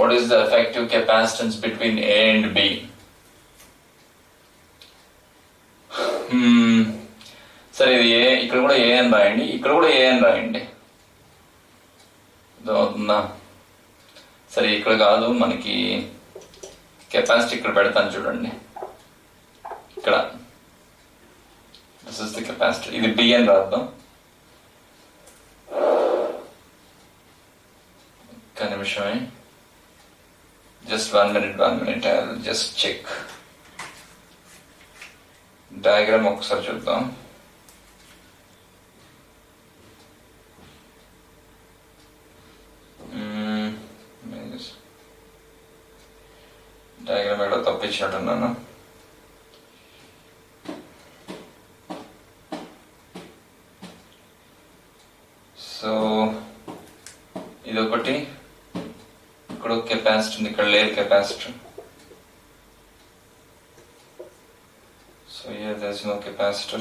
what is the effective capacitance between A and B? సరే ఇది ఏ, ఇక్కడ కూడా ఏ అని రాయండి, ఇక్కడ కూడా ఏ అని రాయండి. అవుతుందా? సరే ఇక్కడ కాదు, మనకి కెపాసిటీ ఇక్కడ పెడతాను చూడండి. ఇక్కడ దిస్ ఇస్ ది కెపాసిటీ, ఇది బి అని రాద్దాం. ఒక్క నిమిషమే, just 1 minute, I'll just check. Diagram ఒకసారి చూద్దాం. డయాగ్రామ్ ఎక్కడ తప్పించినట్టున్నాను. సో ఇదొకటి, ఇక్కడ కెపాసిటర్ ఉంది, ఇక్కడ లేదు capacitor. So here there is no capacitor,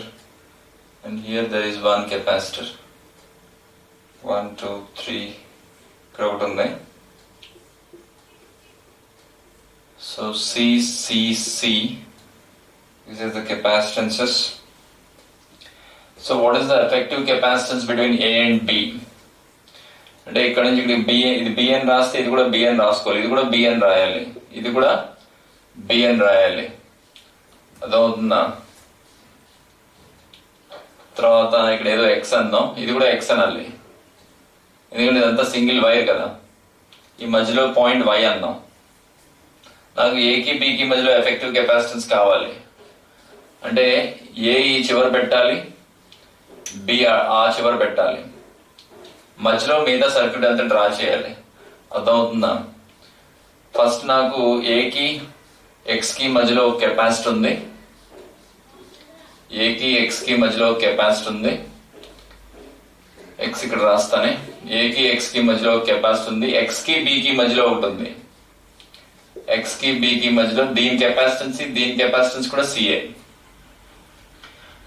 and here there is one capacitor. 1, 2, 3 ఇక్కడ ఒకటి ఉంది. So C, these are the capacitances. So what is the effective capacitance between A and B? అంటే ఇక్కడ నుంచి ఇక్కడ బి, ఇది బి అని రాస్తే ఇది కూడా బి అని రాసుకోవాలి, ఇది కూడా బి అని రాయాలి, ఇది కూడా బి అని రాయాలి. అదవుతుందా? తర్వాత ఇక్కడ ఏదో ఎక్స్ అందాం, ఇది కూడా ఎక్స్ అనాలి, ఎందుకంటే ఇదంతా సింగిల్ వైర్ కదా. ఈ మధ్యలో పాయింట్ వై అందాం. నాకు ఏకి బికి మధ్యలో ఎఫెక్టివ్ కెపాసిటెన్స్ కావాలి అంటే ఏ ఈ చివర పెట్టాలి, బి ఆ చివర పెట్టాలి, మధ్యలో మిగతా సర్క్యూట్ అంతా డ్రా చేయాలి. అర్థమవుతుందా? ఫస్ట్ నాకు ఏకి ఎక్స్ కి మధ్యలో కెపాసిటర్ ఉంది, ఏకి ఎక్స్ కి మధ్యలో కెపాసిటర్ ఉంది. ఎక్స్ ఇక్కడ రాస్తానే, ఏకి ఎక్స్ కి మధ్యలో కెపాసిటర్ ఉంది, ఎక్స్ కి బికి మధ్యలో ఒకటి ఉంది, ఎక్స్ కి బికి మధ్యలో దీని కెపాసిటెన్స్ కూడా సిఏ.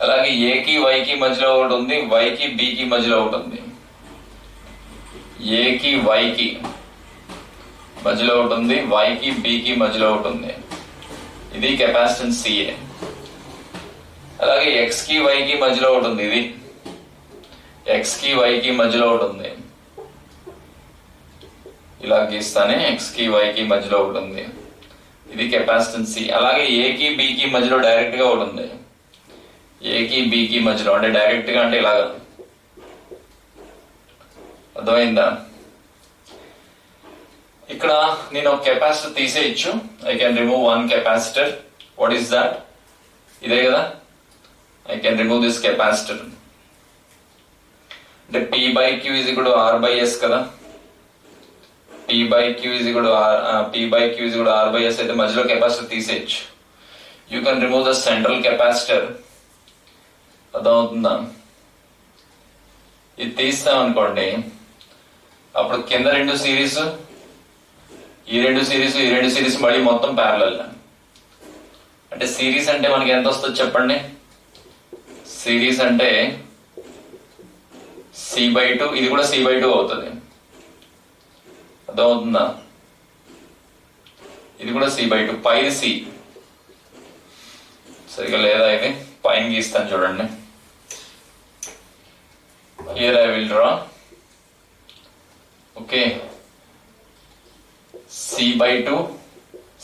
అలాగే ఏకి వైకి మధ్యలో ఒకటి ఉంది, వైకి బికి మధ్యలో ఒకటి ఉంది, ఏకి వైకి మధ్యలో ఒకటి ఉంది, వైకి బికి మధ్యలో ఒకటి ఉంది, ఇది కెపాసిటెన్స్ సిఏ. అలాగే ఎక్స్ కి వైకి మధ్యలో ఒకటి ఉంది, ఇది ఎక్స్ కి వైకి మధ్యలో ఒకటి ఉంది, ఇలా గీస్తానే ఎక్స్ కి వైకి మధ్యలో ఒకటి ఉంది, ఇది కెపాసిటెన్స్ సి. అలాగే ఏకి బికి మధ్యలో డైరెక్ట్ గా ఒకటి ఉంది, ఏకి బికి మధ్యలో అంటే డైరెక్ట్ గా అంటే ఇలాగా. అర్థమైందా? ఇక్కడ నేను ఒక కెపాసిటర్ తీసేయచ్చు, I can remove one capacitor. What is that? ఇదే కదా, I can remove this capacitor. అంటే P by Q is equal to R by S కదా. P by Q is equal to R by S అయితే మధ్యలో capacitor తీసేయచ్చు. You can remove the central capacitor. అర్థమవుతుందా? ఇది తీస్తాం అనుకోండి, అప్పుడు కింద రెండు సిరీస్, ఈ రెండు సిరీస్ మళ్ళీ మొత్తం ప్యారలల్. అంటే సిరీస్ అంటే మనకి ఎంత వస్తుంది చెప్పండి? సిరీస్ అంటే C/2, ఇది కూడా C/2 అవుతుంది. అర్థమవుతుందా? ఇది కూడా C/2, పైది C. సరిగా లేదా? ఇది పైన గీస్తాను చూడండి. Here I will draw. Okay, C/2,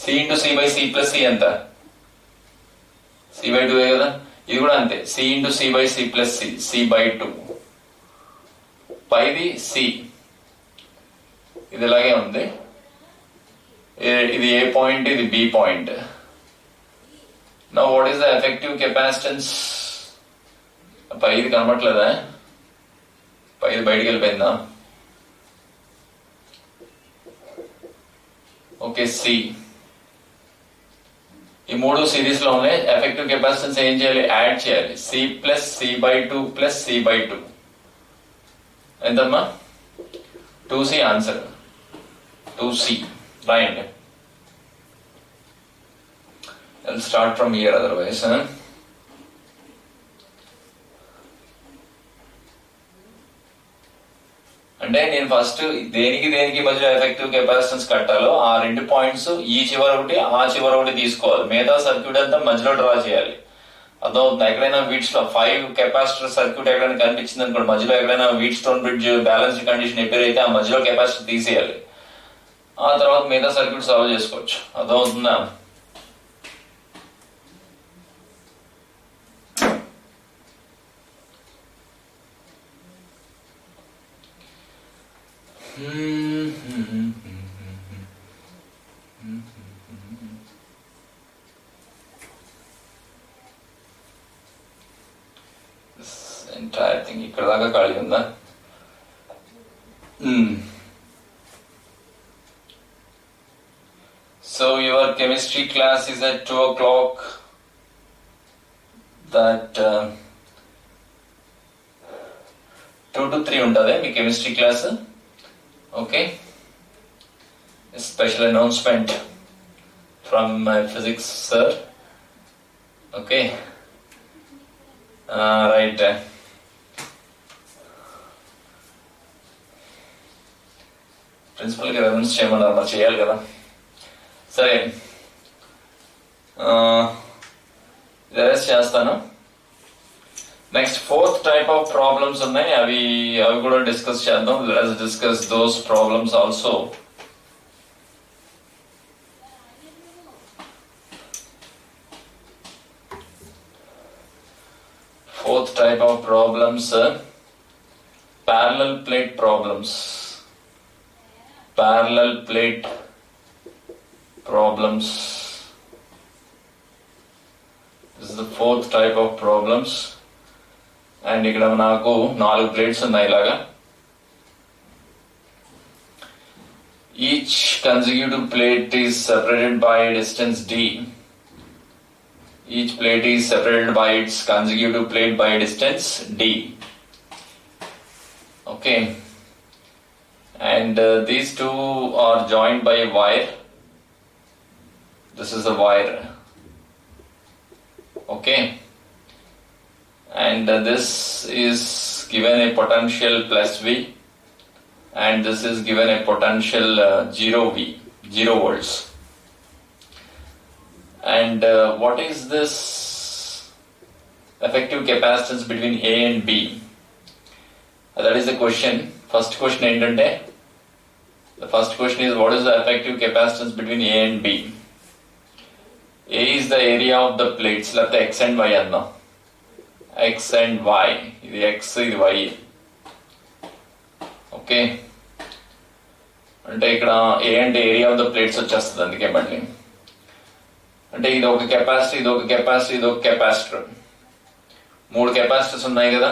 C into C/C plus C ఎంత? C/2 కదా. ఇది కూడా అంతే, C into C/C plus C, C/2. పైది C, ఇది ఇలాగే ఉంది. ఇది ఏ పాయింట్, ఇది B point. Now what is the effective capacitance? పైది కనబట్లేదా? పైది బయటికి వెళ్ళిపోయిందా? Okay, C. ఈ మూడు సిరీస్ లో ఉన్నాయి. ఎఫెక్టివ్ కెపాసిటెన్స్ ఏం చేయాలి? యాడ్ చేయాలి. C plus C/2 plus C/2 ఎంతమ్మా? 2C. Answer 2C. రాయండి. I'll start from here otherwise. అంటే నేను ఫస్ట్ దేనికి దేనికి మధ్యలో ఎఫెక్టివ్ కెపాసిటెన్స్ కట్టాలో ఆ రెండు పాయింట్స్ ఈ చివర ఒకటి ఆ చివర ఒకటి తీసుకోవాలి. మిగతా సర్క్యూట్ అంతా మధ్యలో డ్రా చేయాలి. అర్థమవుతుంది. ఎక్కడైనా వీట్ స్టోన్ 5 కెపాసిటర్ సర్క్యూట్ ఎక్కడైనా కనిపించింది అనుకోండి, మధ్యలో ఎక్కడైనా wheat stone bridge balanced condition ఎప్పుడైతే ఆ మధ్యలో కెపాసిటర్ తీసేయాలి. ఆ తర్వాత మిగతా సర్క్యూట్ సాల్వ్ చేసుకోవచ్చు. అర్థమవుతుందా? ఎంటైర్ థింగ్ ఇక్కడ దాకా ఖాళీ ఉందా? So your chemistry class is at 2 o'clock. That 2 to 3 ఉంటుంది మీ chemistry class. Okay, special announcement from my physics sir. Okay, right. ప్రిన్సిపల్కి రెఫరెన్స్ చేయమన్నారు, మరి చేయాలి కదా. సరే, రెస్ట్ చేస్తాను. Next 4th type of problems ఉన్నాయి, అవి కూడా డిస్కస్ చేద్దాం. Let's discuss those problems also. Fourth type of problems, parallel plate problems. Parallel plate problems. This is the 4th type of problems. And ఇక్కడ నాకు 4 ప్లేట్స్ ఉన్నాయి ఇలాగా. Each consecutive plate is separated by a distance d. Each plate is separated by its consecutive plate by a distance d. Okay. And these two are joined by a wire. This is a wire. Okay. And this is given a potential plus V, and this is given a potential 0 volts. And what is this effective capacitance between A and B? That is the question. First question ఏంటంటే, the first question is what is the effective capacitance between A and B? A is the area of the plates, లేకపోతే X and Y అన్నాం. X and Y, ఇది X ఇది Y. Okay, అంటే ఇక్కడ ఏ అంటే area of the plates వచ్చేస్తుంది. అందుకే మళ్ళీ అంటే ఇది ఒక కెపాసిటీ, ఇది ఒక కెపాసిటీ, ఇది ఒక కెపాసిటర్. 3 కెపాసిటర్స్ ఉన్నాయి కదా.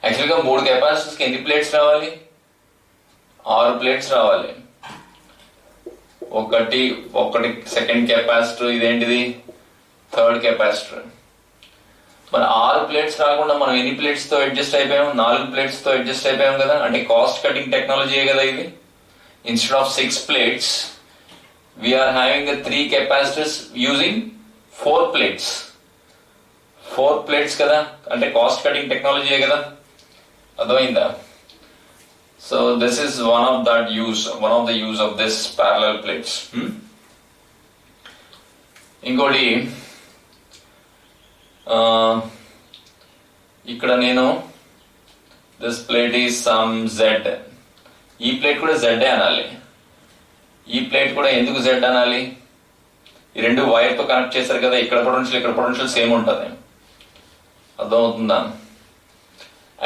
యాక్చువల్గా 3 కెపాసిటర్స్కి ఎన్ని ప్లేట్స్ రావాలి? 6 ప్లేట్స్ రావాలి. ఒకటి సెకండ్ కెపాసిటర్, ఇదేంటిది థర్డ్ కెపాసిటర్. మన 6 ప్లేట్స్ రాకుండా మనం ఎన్ని ప్లేట్స్ తో అడ్జస్ట్ అయిపోయాం? 4 ప్లేట్స్ తో అడ్జస్ట్ అయిపోయాం కదా. అంటే కాస్ట్ కటింగ్ టెక్నాలజీ కదా ఇది. Instead of 6 plates we're having 3 capacitors using 4 plates. 4 plates కదా, అంటే కాస్ట్ కటింగ్ టెక్నాలజీ కదా. అర్థమైందా? So this is one of the use of this parallel plates. ఇంకోటి ఇక్కడ నేను this plate is some Z. ఈ ప్లేట్ కూడా Z అనాలి. ఈ ప్లేట్ కూడా ఎందుకు Z అనాలి? ఈ రెండు వైర్ తో కనెక్ట్ చేశారు కదా. ఇక్కడ పొటెన్షియల్ సేమ్ ఉంటుంది. అర్థమవుతుందా?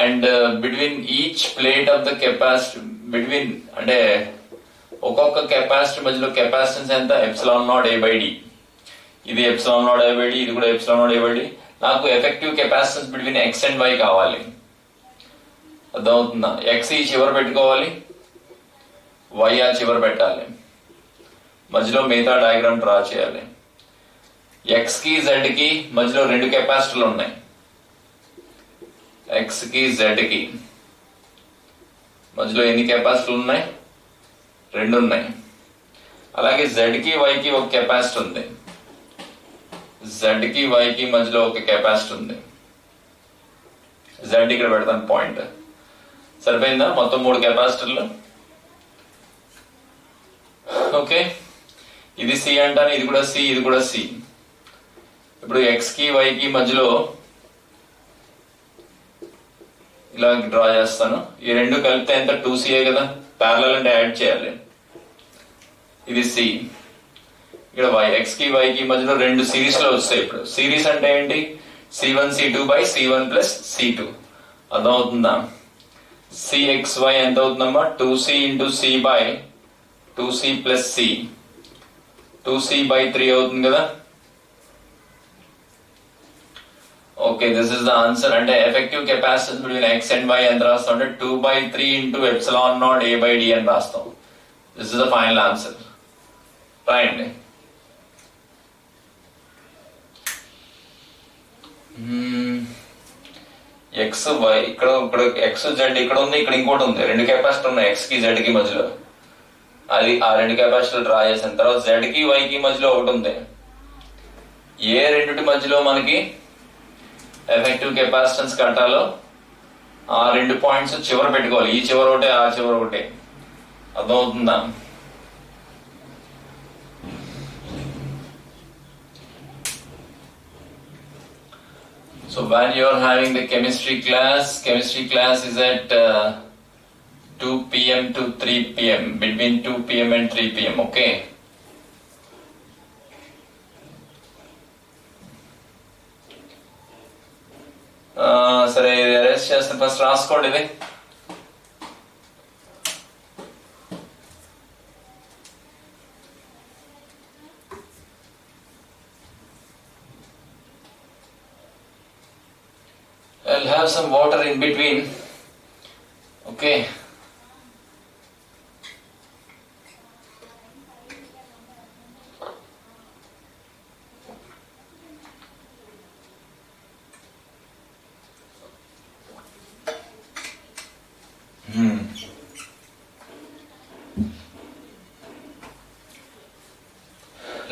And between each plate of the capacity అంటే ఒక్కొక్క కెపాసిటీ మధ్యలో కెపాసిటెన్స్ ఎంత? ε0A/d. ఇది ε0A/d, ఇది కూడా ε0A/d. నాకు effective capacitance between X and Y కావాలి. అర్థమవుతుందా? X ఈ చివర పెట్టుకోవాలి, Y ఆ చివర పెట్టాలి. మధ్యలో మిగతా డయాగ్రామ్ డ్రా చేయాలి. X కి Z కి మధ్యలో 2 కెపాసిటర్లు ఉన్నాయి. X కి Z కి మధ్యలో ఎన్ని కెపాసిటర్లు ఉన్నాయి? 2 ఉన్నాయి. అలాగే Z కి Y కి ఒక కెపాసిటర్ ఉంది. Z కి Y కి మధ్యలో ఒక కెపాసిటర్ ఉంది. Z ఇక్కడ పెడతాను పాయింట్. సరిపోయిందా మొత్తం 3 కెపాసిటర్లు. ఓకే, ఇది సి అంటాను, ఇది కూడా సి, ఇది కూడా సి. ఇప్పుడు ఎక్స్ కి వై కి మధ్యలో ఇలా డ్రా చేస్తాను. ఈ రెండు కలిపితే ఎంత 2CA కదా, ప్యారలల్ అంటే యాడ్ చేయాలి. ఇది సి. ఇక్కడ వై, ఎక్స్ కి వై కి మధ్యలో రెండు సిరీస్ లో వస్తాయి. ఇప్పుడు సిరీస్ అంటే ఏంటి, C1 C2 by C1 plus C2. అర్థమవుతుందా? CXY ఎంత అవుతుందమ్మా, 2C into C by 2C plus C, 2C by 3 అవుతుంది కదా. Okay, this is the answer. అంటే effective capacitance between X and Y ఎంత రాస్తాం అంటే 2/3 ఇంటూ ఎప్సిలాన్ నాట్ A/D అని రాస్తాం. This is the final answer. రాయండి. ఎక్స్ వై ఇక్కడ ఎక్స్ జెడ్ ఇక్కడ ఉంది, ఇక్కడ ఇంకోటి ఉంది. రెండు కెపాసిటర్ ఉన్నాయి ఎక్స్ కి జెడ్ కి మధ్యలో. అది ఆ రెండు కెపాసిటర్ డ్రా చేసిన తర్వాత జెడ్ కి వై కి మధ్యలో ఒకటి ఉంది. ఏ రెండింటి మధ్యలో మనకి ఎఫెక్టివ్ కెపాసిటెన్స్ కట్టాలో ఆ రెండు పాయింట్స్ చివర పెట్టుకోవాలి. ఈ చివర ఒకటే, ఆ చివర ఒకటే. అర్థమవుతుందా? So when you are having the chemistry class is at 2 p.m. to 3 p.m. between 2 p.m. and 3 p.m. Okay. సరే, అరెస్ట్ చేస్తాను. ఫస్ట్ రాసుకోండి ఇది. I'll have some water in between. Okay.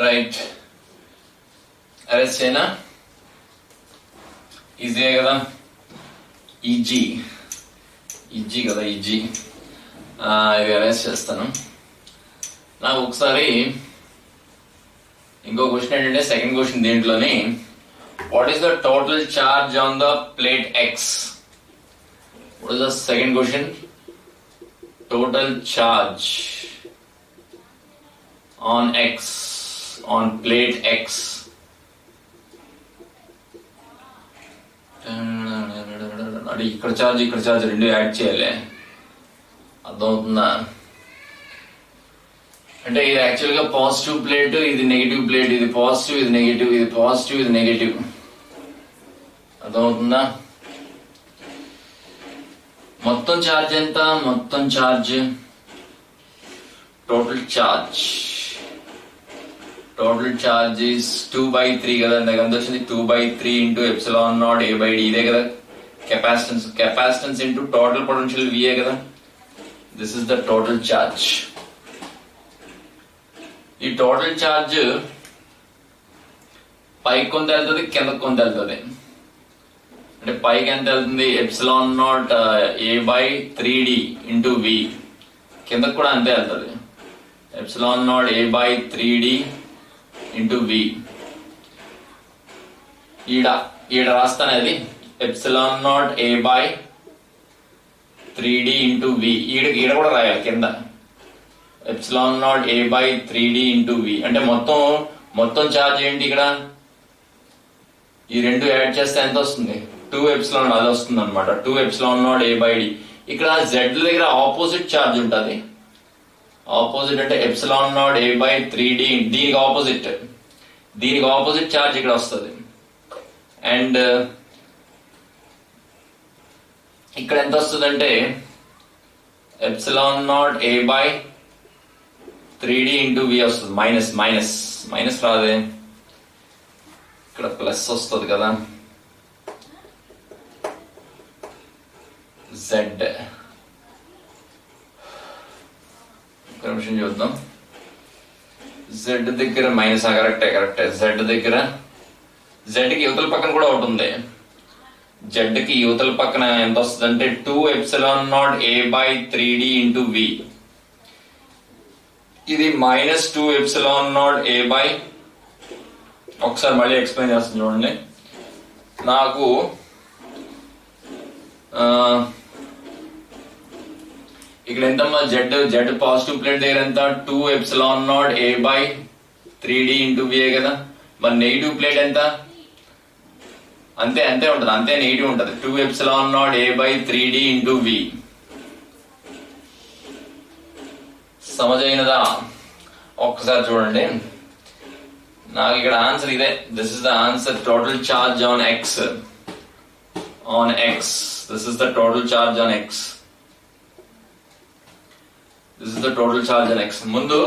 Right. Arrest చేయనా? ఈజీ కదా. ఈజీ కదా, easy. ఇది arrest చేస్తాను. నాకు ఒకసారి ఇంకో క్వశ్చన్ ఏంటంటే, సెకండ్ క్వశ్చన్ దీంట్లోని, what is the total charge on the plate X? What is the second question? Total charge on X, on plate X. అంటే ఇక్కడ చార్జ్ రెండు యాడ్ చేయాలి. అర్థమవుతుందా? అంటే ఇది యాక్చువల్ గా పాజిటివ్ ప్లేట్, ఇది నెగిటివ్ ప్లేట్. ఇది పాజిటివ్, ఇది నెగిటివ్, ఇది పాజిటివ్, ఇది నెగిటివ్. అర్థమవుతుందా? మొత్తం ఛార్జ్ ఎంత? మొత్తం ఛార్జ్, టోటల్ ఛార్జ్ is 2/3 కదా. నాకు ఎంత వచ్చింది? 2/3 ఇంటూ ఎప్సిలాన్ నాట్ A/D. ఇదే కదా capacitance into total potential VA కదా. This is the total charge. ఈ టోటల్ ఛార్జ్ పైకి కొంత వెళ్తుంది, కిందకు కొంత వెళ్తుంది. అంటే పైకి ఎంత వెళ్తుంది? Epsilon naught A/3D into V. కిందకు కూడా అంతే వెళ్తుంది, epsilon naught A/3D into V. ఈడ రాస్తాను అది epsilon naught A/3D into V. ఈడ కూడా రాయాలి కింద epsilon naught A/3D into V. అంటే మొత్తం ఛార్జ్ ఏంటి? ఇక్కడ ఈ రెండు యాడ్ చేస్తే ఎంత వస్తుంది? 2 ఎప్సిలాన్, అది వస్తుంది అనమాట. 2 ఎప్సిలాన్ నాట్ A/D. ఇక్కడ Z దగ్గర ఆపోజిట్ ఛార్జ్ ఉంటుంది. ఆపోజిట్ అంటే ఎప్సిలాన్ నాట్ A/3D, దీనికి ఆపోజిట్ ఛార్జ్ ఇక్కడ వస్తుంది. అండ్ ఇక్కడ ఎంత వస్తుంది అంటే epsilon naught A/3D into V వస్తుంది. మైనస్ రాదే, ఇక్కడ ప్లస్ వస్తుంది కదా. Z నిమిషం చూద్దాం. Z దగ్గర మైనస్, కరెక్టే. Z దగ్గర, Z కి యువతల పక్కన కూడా ఒకటి ఉంది. జెడ్ కి యువతల పక్కన ఎంత వస్తుంది అంటే 2ε0a/3d ఇంటూ వి. ఇది -2ε0a ఒకసారి మళ్ళీ ఎక్స్ప్లెయిన్ చేస్తాను చూడండి. నాకు ఇక్కడ ఎంతమ్మా జెడ్ పాజిటివ్ ప్లేట్ దగ్గర ఎంత 2ε0a/3d ఇంటూ వి కదా. మరి నెగిటివ్ ప్లేట్ ఎంత? అంతే ఉంటుంది, అంతే నెగిటివ్ ఉంటుంది. 2ε0a/3d into V. సమజైనదా? ఒక్కసారి చూడండి. నాకు ఇక్కడ ఆన్సర్ ఇదే. This is the answer. Total charge on X. This is the total charge on x. This is the total charge on x. ముందు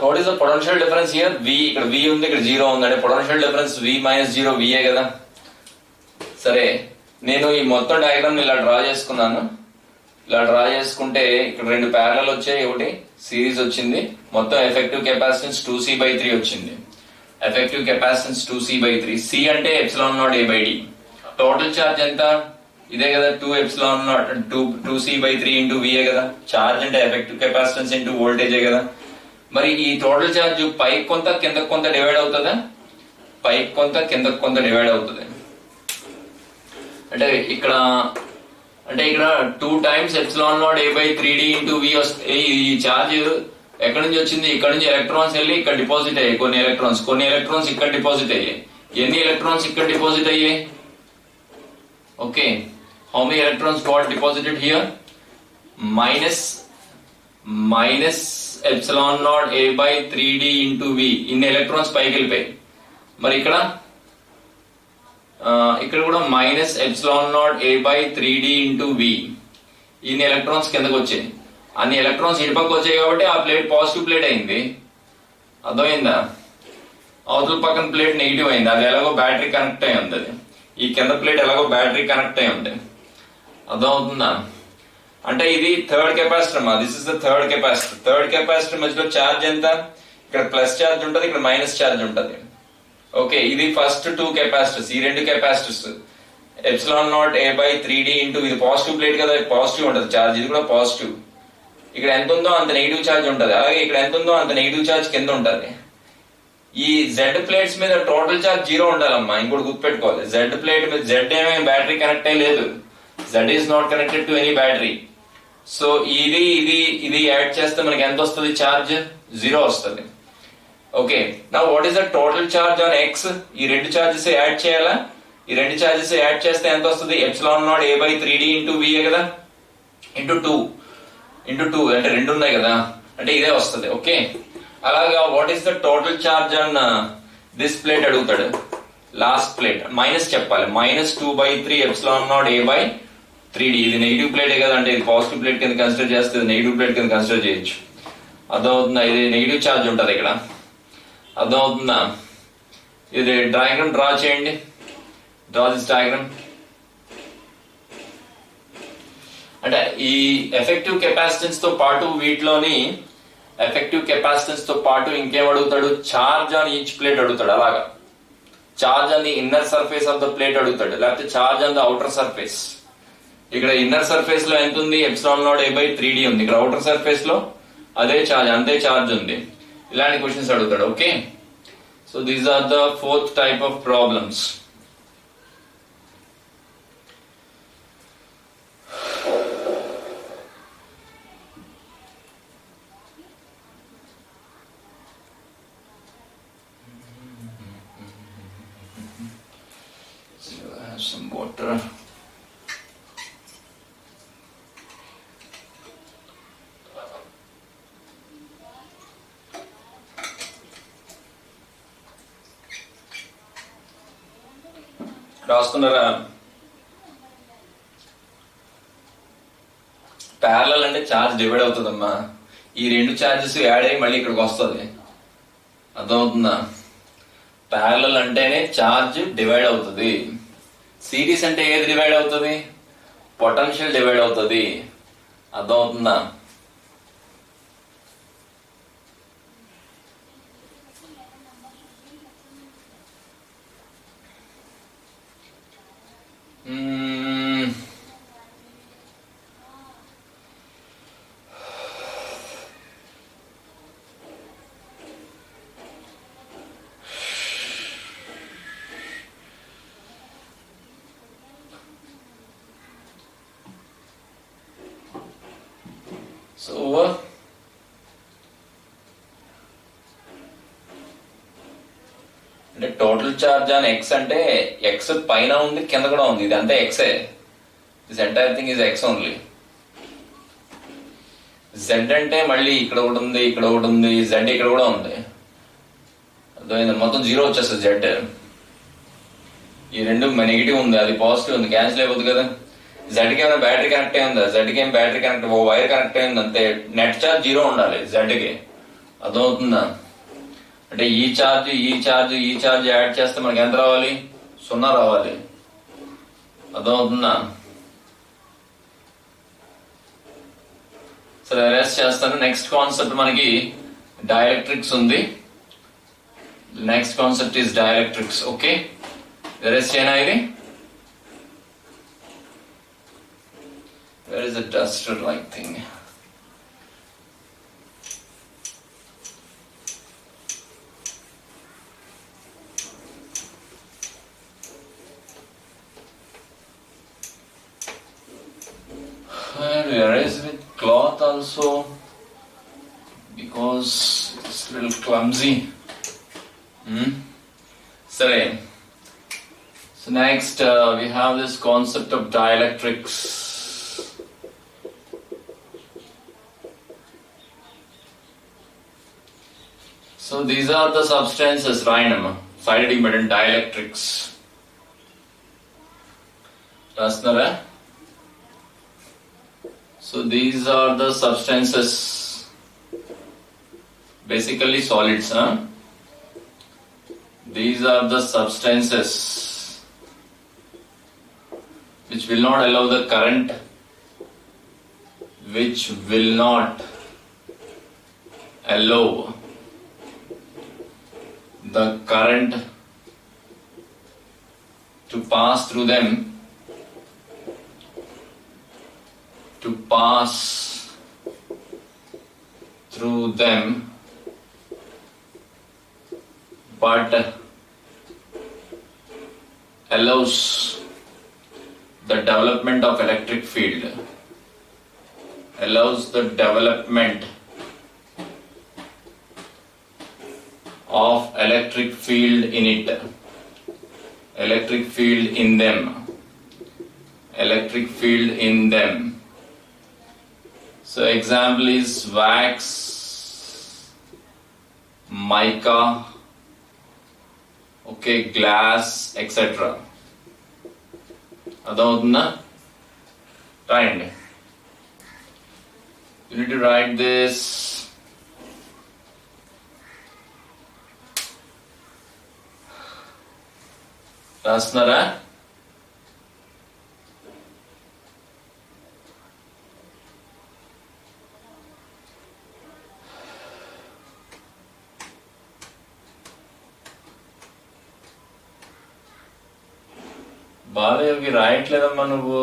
what is the potential difference here? V. ఇక్కడ V ఉంది, ఇక్కడ 0 ఉందంటే potential difference V - 0 V కదా. సరే, నేను ఈ మొత్తం డయాగ్రామ్ ఇలా డ్రా చేసుకున్నాను. ఇలా డ్రా చేసుకుంటే ఇక్కడ రెండు ప్యారలల్ వచ్చాయి, ఒకటి సిరీస్ వచ్చింది. మొత్తం ఎఫెక్టివ్ కెపాసిటెన్స్ 2c/3 వచ్చింది. Effective capacitance 2c/3. C అంటే ε0a/d. టోటల్ చార్జ్ ఎంత? ఇదే కదా, 2c/3 ఇంటూ V కదా. చార్జ్ అంటే ఎఫెక్టివ్ కెపాసిటెన్స్ ఇంటూ వోల్టేజే కదా. మరి ఈ టోటల్ చార్జ్ పైకి కొంత కిందకు కొంత డివైడ్ అవుతుందా? పైకి కొంత కిందకు కొంత డివైడ్ అవుతుంది. అంటే ఇక్కడ 2 times ε0a/3d ఇంటూ V వస్తే ఈ చార్జ్ ఎక్కడి నుంచి వచ్చింది? ఇక్కడ నుంచి ఎలక్ట్రాన్స్ వెళ్ళి ఇక్కడ డిపాజిట్ అయ్యాయి. కొన్ని ఎలక్ట్రాన్స్ ఇక్కడ డిపాజిట్ అయ్యాయి. ఎన్ని ఎలక్ట్రాన్స్ ఇక్కడ డిపాజిట్ అయ్యాయి? Okay, how many electrons got deposited here? Minus ε0a/3d into V. ఇన్ని ఎలక్ట్రాన్స్ పైకి వెళ్ళిపోయాయి. మరి ఇక్కడ కూడా -ε0a/3d ఇంటూ V. ఇన్ని ఎలక్ట్రాన్స్ కిందకు వచ్చాయి. అన్ని ఎలక్ట్రాన్స్ ఇటుపక్క వచ్చాయి కాబట్టి ఆ ప్లేట్ పాజిటివ్ ప్లేట్ అయింది. అర్థమైందా? అవతల పక్కన ప్లేట్ నెగిటివ్ అయింది. అది ఎలాగో బ్యాటరీ కనెక్ట్ అయి ఉంది. అది ఈ కింద ప్లేట్ ఎలాగో బ్యాటరీ కనెక్ట్ అయి ఉంది. అర్థమవుతుందా? అంటే ఇది థర్డ్ కెపాసిటర్ మా. This is the third capacitor. Third capacitor మధ్యలో ఛార్జ్ ఎంత? ఇక్కడ ప్లస్ ఛార్జ్ ఉంటుంది, ఇక్కడ మైనస్ ఛార్జ్ ఉంటుంది. ఓకే, ఇది ఫస్ట్ 2 కెపాసిటర్స్. ఈ 2 కెపాసిటర్స్ ε0a/3d ఇంటూ ఇది పాజిటివ్ ప్లేట్ కదా, పాజిటివ్ ఉంటుంది ఛార్జ్. ఇది కూడా పాజిటివ్. ఇక్కడ ఎంత ఉందో అంత నెగిటివ్ ఛార్జ్ ఉంటుంది. అలాగే ఇక్కడ ఎంత ఉందో అంత నెగిటివ్ ఛార్జ్ కింద ఉంటుంది. ఈ జెడ్ ప్లేట్స్ మీద టోటల్ ఛార్జ్ 0 ఉండాలమ్మా. ఇంకోటి గుర్తుపెట్టుకోవాలి. జెడ్ ప్లేట్ మీద జెడ్ ఏమేమి బ్యాటరీ కనెక్ట్ అయ్యి లేదు. Z is not connected to any battery. So ఇది యాడ్ చేస్తే మనకి ఎంత వస్తుంది? ఛార్జ్ 0 వస్తుంది. ఓకే, నా what is the total charge on X? ఈ రెండు ఛార్జెస్ యాడ్ చేయాలా? ఈ రెండు ఛార్జెస్ యాడ్ చేస్తే ఎంత వస్తుంది? ε0a/3d ఇంటూ V కదా, ఇంటూ 2 అంటే 2 ఉన్నాయి కదా, అంటే ఇదే వస్తుంది. ఓకే, అలాగా what is the total charge on this plate అడుగుతాడు. లాస్ట్ ప్లేట్ మైనస్ చెప్పాలి. -2/3 ε0a/3d. ఇది నెగిటివ్ ప్లేటే కదా, అంటే ఇది పాజిటివ్ ప్లేట్ కింద కన్సిడర్ చేస్తే నెగిటివ్ ప్లేట్ కింద కన్సిడర్ చేయొచ్చు. అర్థమవుతుందా? ఇది నెగిటివ్ ఛార్జ్ ఉంటుంది ఇక్కడ. అర్థమవుతుందా? ఇది డయాగ్రామ్ డ్రా చేయండి. Draw this diagram. అంటే ఈ ఎఫెక్టివ్ కెపాసిటెన్స్ తో పాటు వీటిలోని ఎఫెక్టివ్ కెపాసిటెన్స్ తో పాటు ఇంకేం అడుగుతాడు? ఛార్జ్ ఆన్ ఈచ్ ప్లేట్ అడుగుతాడు. అలాగా charge on the inner surface of the plate అడుగుతాడు, లేకపోతే charge on the outer surface. ఇక్కడ ఇన్నర్ సర్ఫేస్ లో ఎంత ఉంది? ε0a/3d ఉంది. ఇక్కడ అవుటర్ సర్ఫేస్ లో అదే ఛార్జ్, అంతే ఛార్జ్ ఉంది. ఇలాంటి క్వశ్చన్స్ అడుగుతాడు. Okay, so these are the 4th type of problems. Some water. రాస్తున్నారా? ప్యారలల్ అంటే ఛార్జ్ డివైడ్ అవుతుందమ్మా. ఈ రెండు ఛార్జెస్ యాడ్ అయ్యి మళ్ళీ ఇక్కడికి వస్తుంది. అర్థమవుతుందా? ప్యారలల్ అంటేనే ఛార్జ్ డివైడ్ అవుతుంది. సిరీస్ అంటే ఏది డివైడ్ అవుతుంది? పొటెన్షియల్ డివైడ్ అవుతుంది. అర్థమవుతుందా? సో అంటే టోటల్ చార్జ్ ఆన్ ఎక్స్ అంటే ఎక్స్ పైన ఉంది కింద కూడా ఉంది, ఇది అంతా ఎక్సే. This entire thing is X only. Z అంటే మళ్ళీ ఇక్కడ ఒకటి ఉంది, ఇక్కడ ఒకటి ఉంది, జెడ్ ఇక్కడ కూడా ఉంది, అర్థమైంది, మొత్తం జీరో వచ్చేస్తుంది జెడ్. ఈ రెండు నెగిటివ్ ఉంది, అది పాజిటివ్ ఉంది, క్యాన్సిల్ అయిపోతుంది కదా. జెడ్కి ఏమైనా బ్యాటరీ కనెక్ట్ అయి ఉందా? జెడ్కి ఏం బ్యాటరీ కనెక్ట్, ఓ వైర్ కనెక్ట్ అయింది అంతే. నెట్ ఛార్జ్ జీరో ఉండాలి జెడ్కి, అర్థమవుతుందా? అంటే ఈ ఛార్జ్ యాడ్ చేస్తే మనకి ఎంత రావాలి? 0 రావాలి, అర్థమవుతుందా? సరే అరెస్ట్ చేస్తాను. నెక్స్ట్ కాన్సెప్ట్ మనకి డైఎలక్ట్రిక్స్ ఉంది. Next concept is dielectrics. Okay, arrest చేయనా ఇది? Where is the duster like thing? I'll erase with cloth also because it's a little clumsy. Sorry. So next we have this concept of dielectrics. So these are the substances, random, sided impedance dielectrics. Rasnara. So these are the substances, basically solids, huh? These are the substances which will not allow the current, which will not allow the current to pass through them, but allows the development of electric field, allows the development of electric field in it, electric field in them, electric field in them. So example is wax, mica, okay, glass, etc. అదవుతుందా? రాయండి. You need to write this. రాస్తున్నారా? Balayogi రాయట్లేదమ్మా నువ్వు.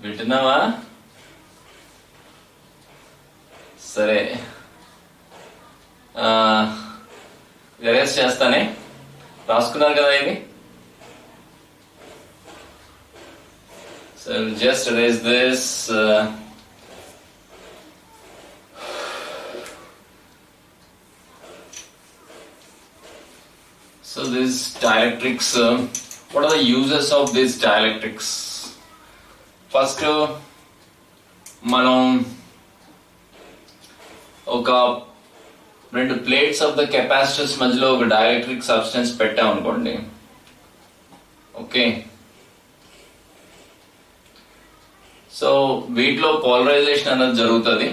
వింటున్నావా? సరే, erase చేస్తానే. రాసుకున్నారు కదా ఇది. So just erase this. So this dielectrics, what are the uses of this dielectrics? First, మనం ఒక 2 ప్లేట్స్ ఆఫ్ ద కెపాసిటర్స్ మధ్యలో ఒక డైఎలక్ట్రిక్ సబ్స్టెన్స్ పెట్టాం అనుకోండి. ఓకే, సో వీటిలో పోలరైజేషన్ అనేది జరుగుతుంది.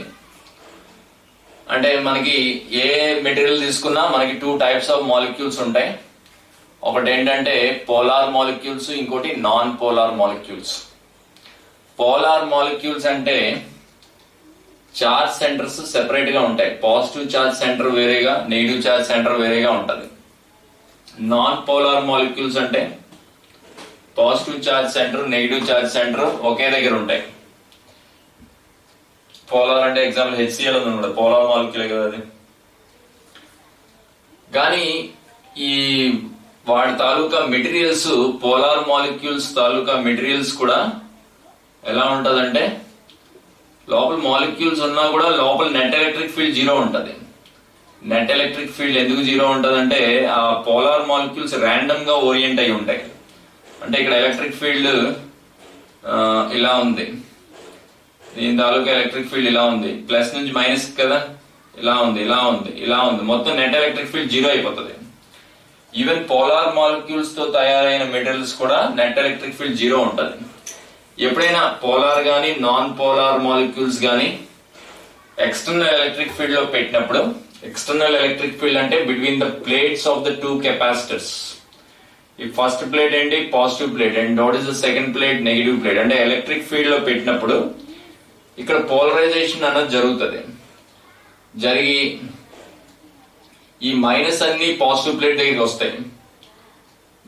అంటే మనకి ఏ మెటీరియల్ తీసుకున్నా మనకి 2 టైప్స్ ఆఫ్ మాలిక్యూల్స్ ఉంటాయి. ఒకటి ఏంటంటే పోలార్ మాలిక్యూల్స్, ఇంకోటి non polar molecules. Polar molecules అంటే చార్జ్ సెంటర్స్ సెపరేట్ గా ఉంటాయి. పాజిటివ్ చార్జ్ సెంటర్ వేరేగా, నెగిటివ్ చార్జ్ సెంటర్ వేరేగా ఉంటది. నాన్ పోలార్ మాలిక్యూల్స్ అంటే positive charge centre, negative charge centre ఒకే దగ్గర ఉంటాయి. పోలార్ అంటే ఎగ్జాంపుల్ HCl ఉంది, పోలార్ మాలిక్యూల్ కదా అది. కానీ ఈ వాడి తాలూకా మెటీరియల్స్, పోలార్ మాలిక్యూల్స్ తాలూకా మెటీరియల్స్ కూడా ఎలా ఉంటదంటే, లోపల మాలిక్యూల్స్ ఉన్నా కూడా లోపల నెట్ ఎలక్ట్రిక్ ఫీల్డ్ జీరో ఉంటది. నెట్ ఎలక్ట్రిక్ ఫీల్డ్ ఎందుకు జీరో ఉంటదంటే ఆ పోలార్ మాలిక్యూల్స్ ర్యాండమ్ గా ఓరియంట్ అయి ఉంటాయి. అంటే ఇక్కడ ఎలక్ట్రిక్ ఫీల్డ్ ఇలా ఉంది, దీని తాలూకా ఎలక్ట్రిక్ ఫీల్డ్ ఇలా ఉంది, ప్లస్ నుంచి మైనస్ కదా, ఇలా ఉంది, ఇలా ఉంది, ఇలా ఉంది, మొత్తం నెట్ ఎలక్ట్రిక్ ఫీల్డ్ జీరో అయిపోతుంది. ఈవెన్ పోలార్ మాలిక్యూల్స్ తో తయారైన మెటీరియల్స్ కూడా నెట్ ఎలక్ట్రిక్ ఫీల్డ్ జీరో ఉంటది. ఎప్పుడైనా పోలార్ గానీ నాన్ పోలార్ మాలిక్యూల్స్ గానీ ఎక్స్టర్నల్ ఎలక్ట్రిక్ ఫీల్డ్ లో పెట్టినప్పుడు, ఎక్స్టర్నల్ ఎలక్ట్రిక్ ఫీల్డ్ అంటే between the plates of the two capacitors. ఈ ఫస్ట్ ప్లేట్ ఏంటి, positive plate, and what is the second plate, negative plate. అంటే ఎలక్ట్రిక్ ఫీల్డ్ లో పెట్టినప్పుడు ఇక్కడ పోలరైజేషన్ అన్నది జరుగుతుంది. జరిగి ఈ మైనస్ అన్ని పాజిటివ్ ప్లేట్ దగ్గరికి వస్తాయి.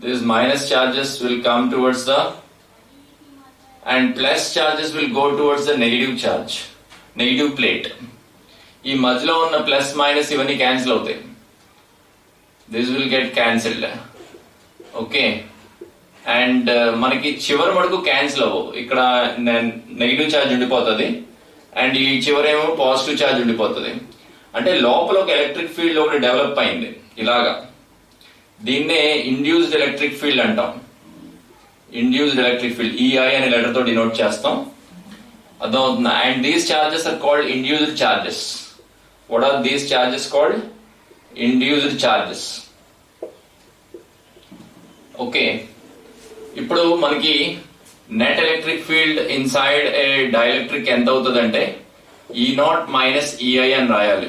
This minus charges will come towards the and plus charges will go towards the negative charge, negative plate. ఈ మధ్యలో ఉన్న ప్లస్ మైనస్ ఇవన్నీ క్యాన్సిల్ అవుతాయి. This will get cancelled. Okay, and మనకి చివరి మటుకు క్యాన్సిల్ అవ్వవు. ఇక్కడ నెగిటివ్ ఛార్జ్ ఉండిపోతుంది అండ్ ఈ చివరేమో పాజిటివ్ ఛార్జ్ ఉండిపోతుంది. అంటే లోపల ఒక ఎలక్ట్రిక్ ఫీల్డ్ ఒకటి డెవలప్ అయింది ఇలాగా. దీన్నే ఇండ్యూస్డ్ ఎలక్ట్రిక్ ఫీల్డ్ అంటాం. ఇండ్యూస్డ్ ఎలక్ట్రిక్ ఫీల్డ్ ఈఐ అనే లెటర్ తో డినోట్ చేస్తాం. అర్థమవుతుందా? And these charges are called induced charges. What are these charges called? Induced charges. Okay, ఇప్పుడు మనకి net electric field inside a dielectric ఎంత అవుతుందంటే E0 మైనస్ ఈఐ అని రాయాలి.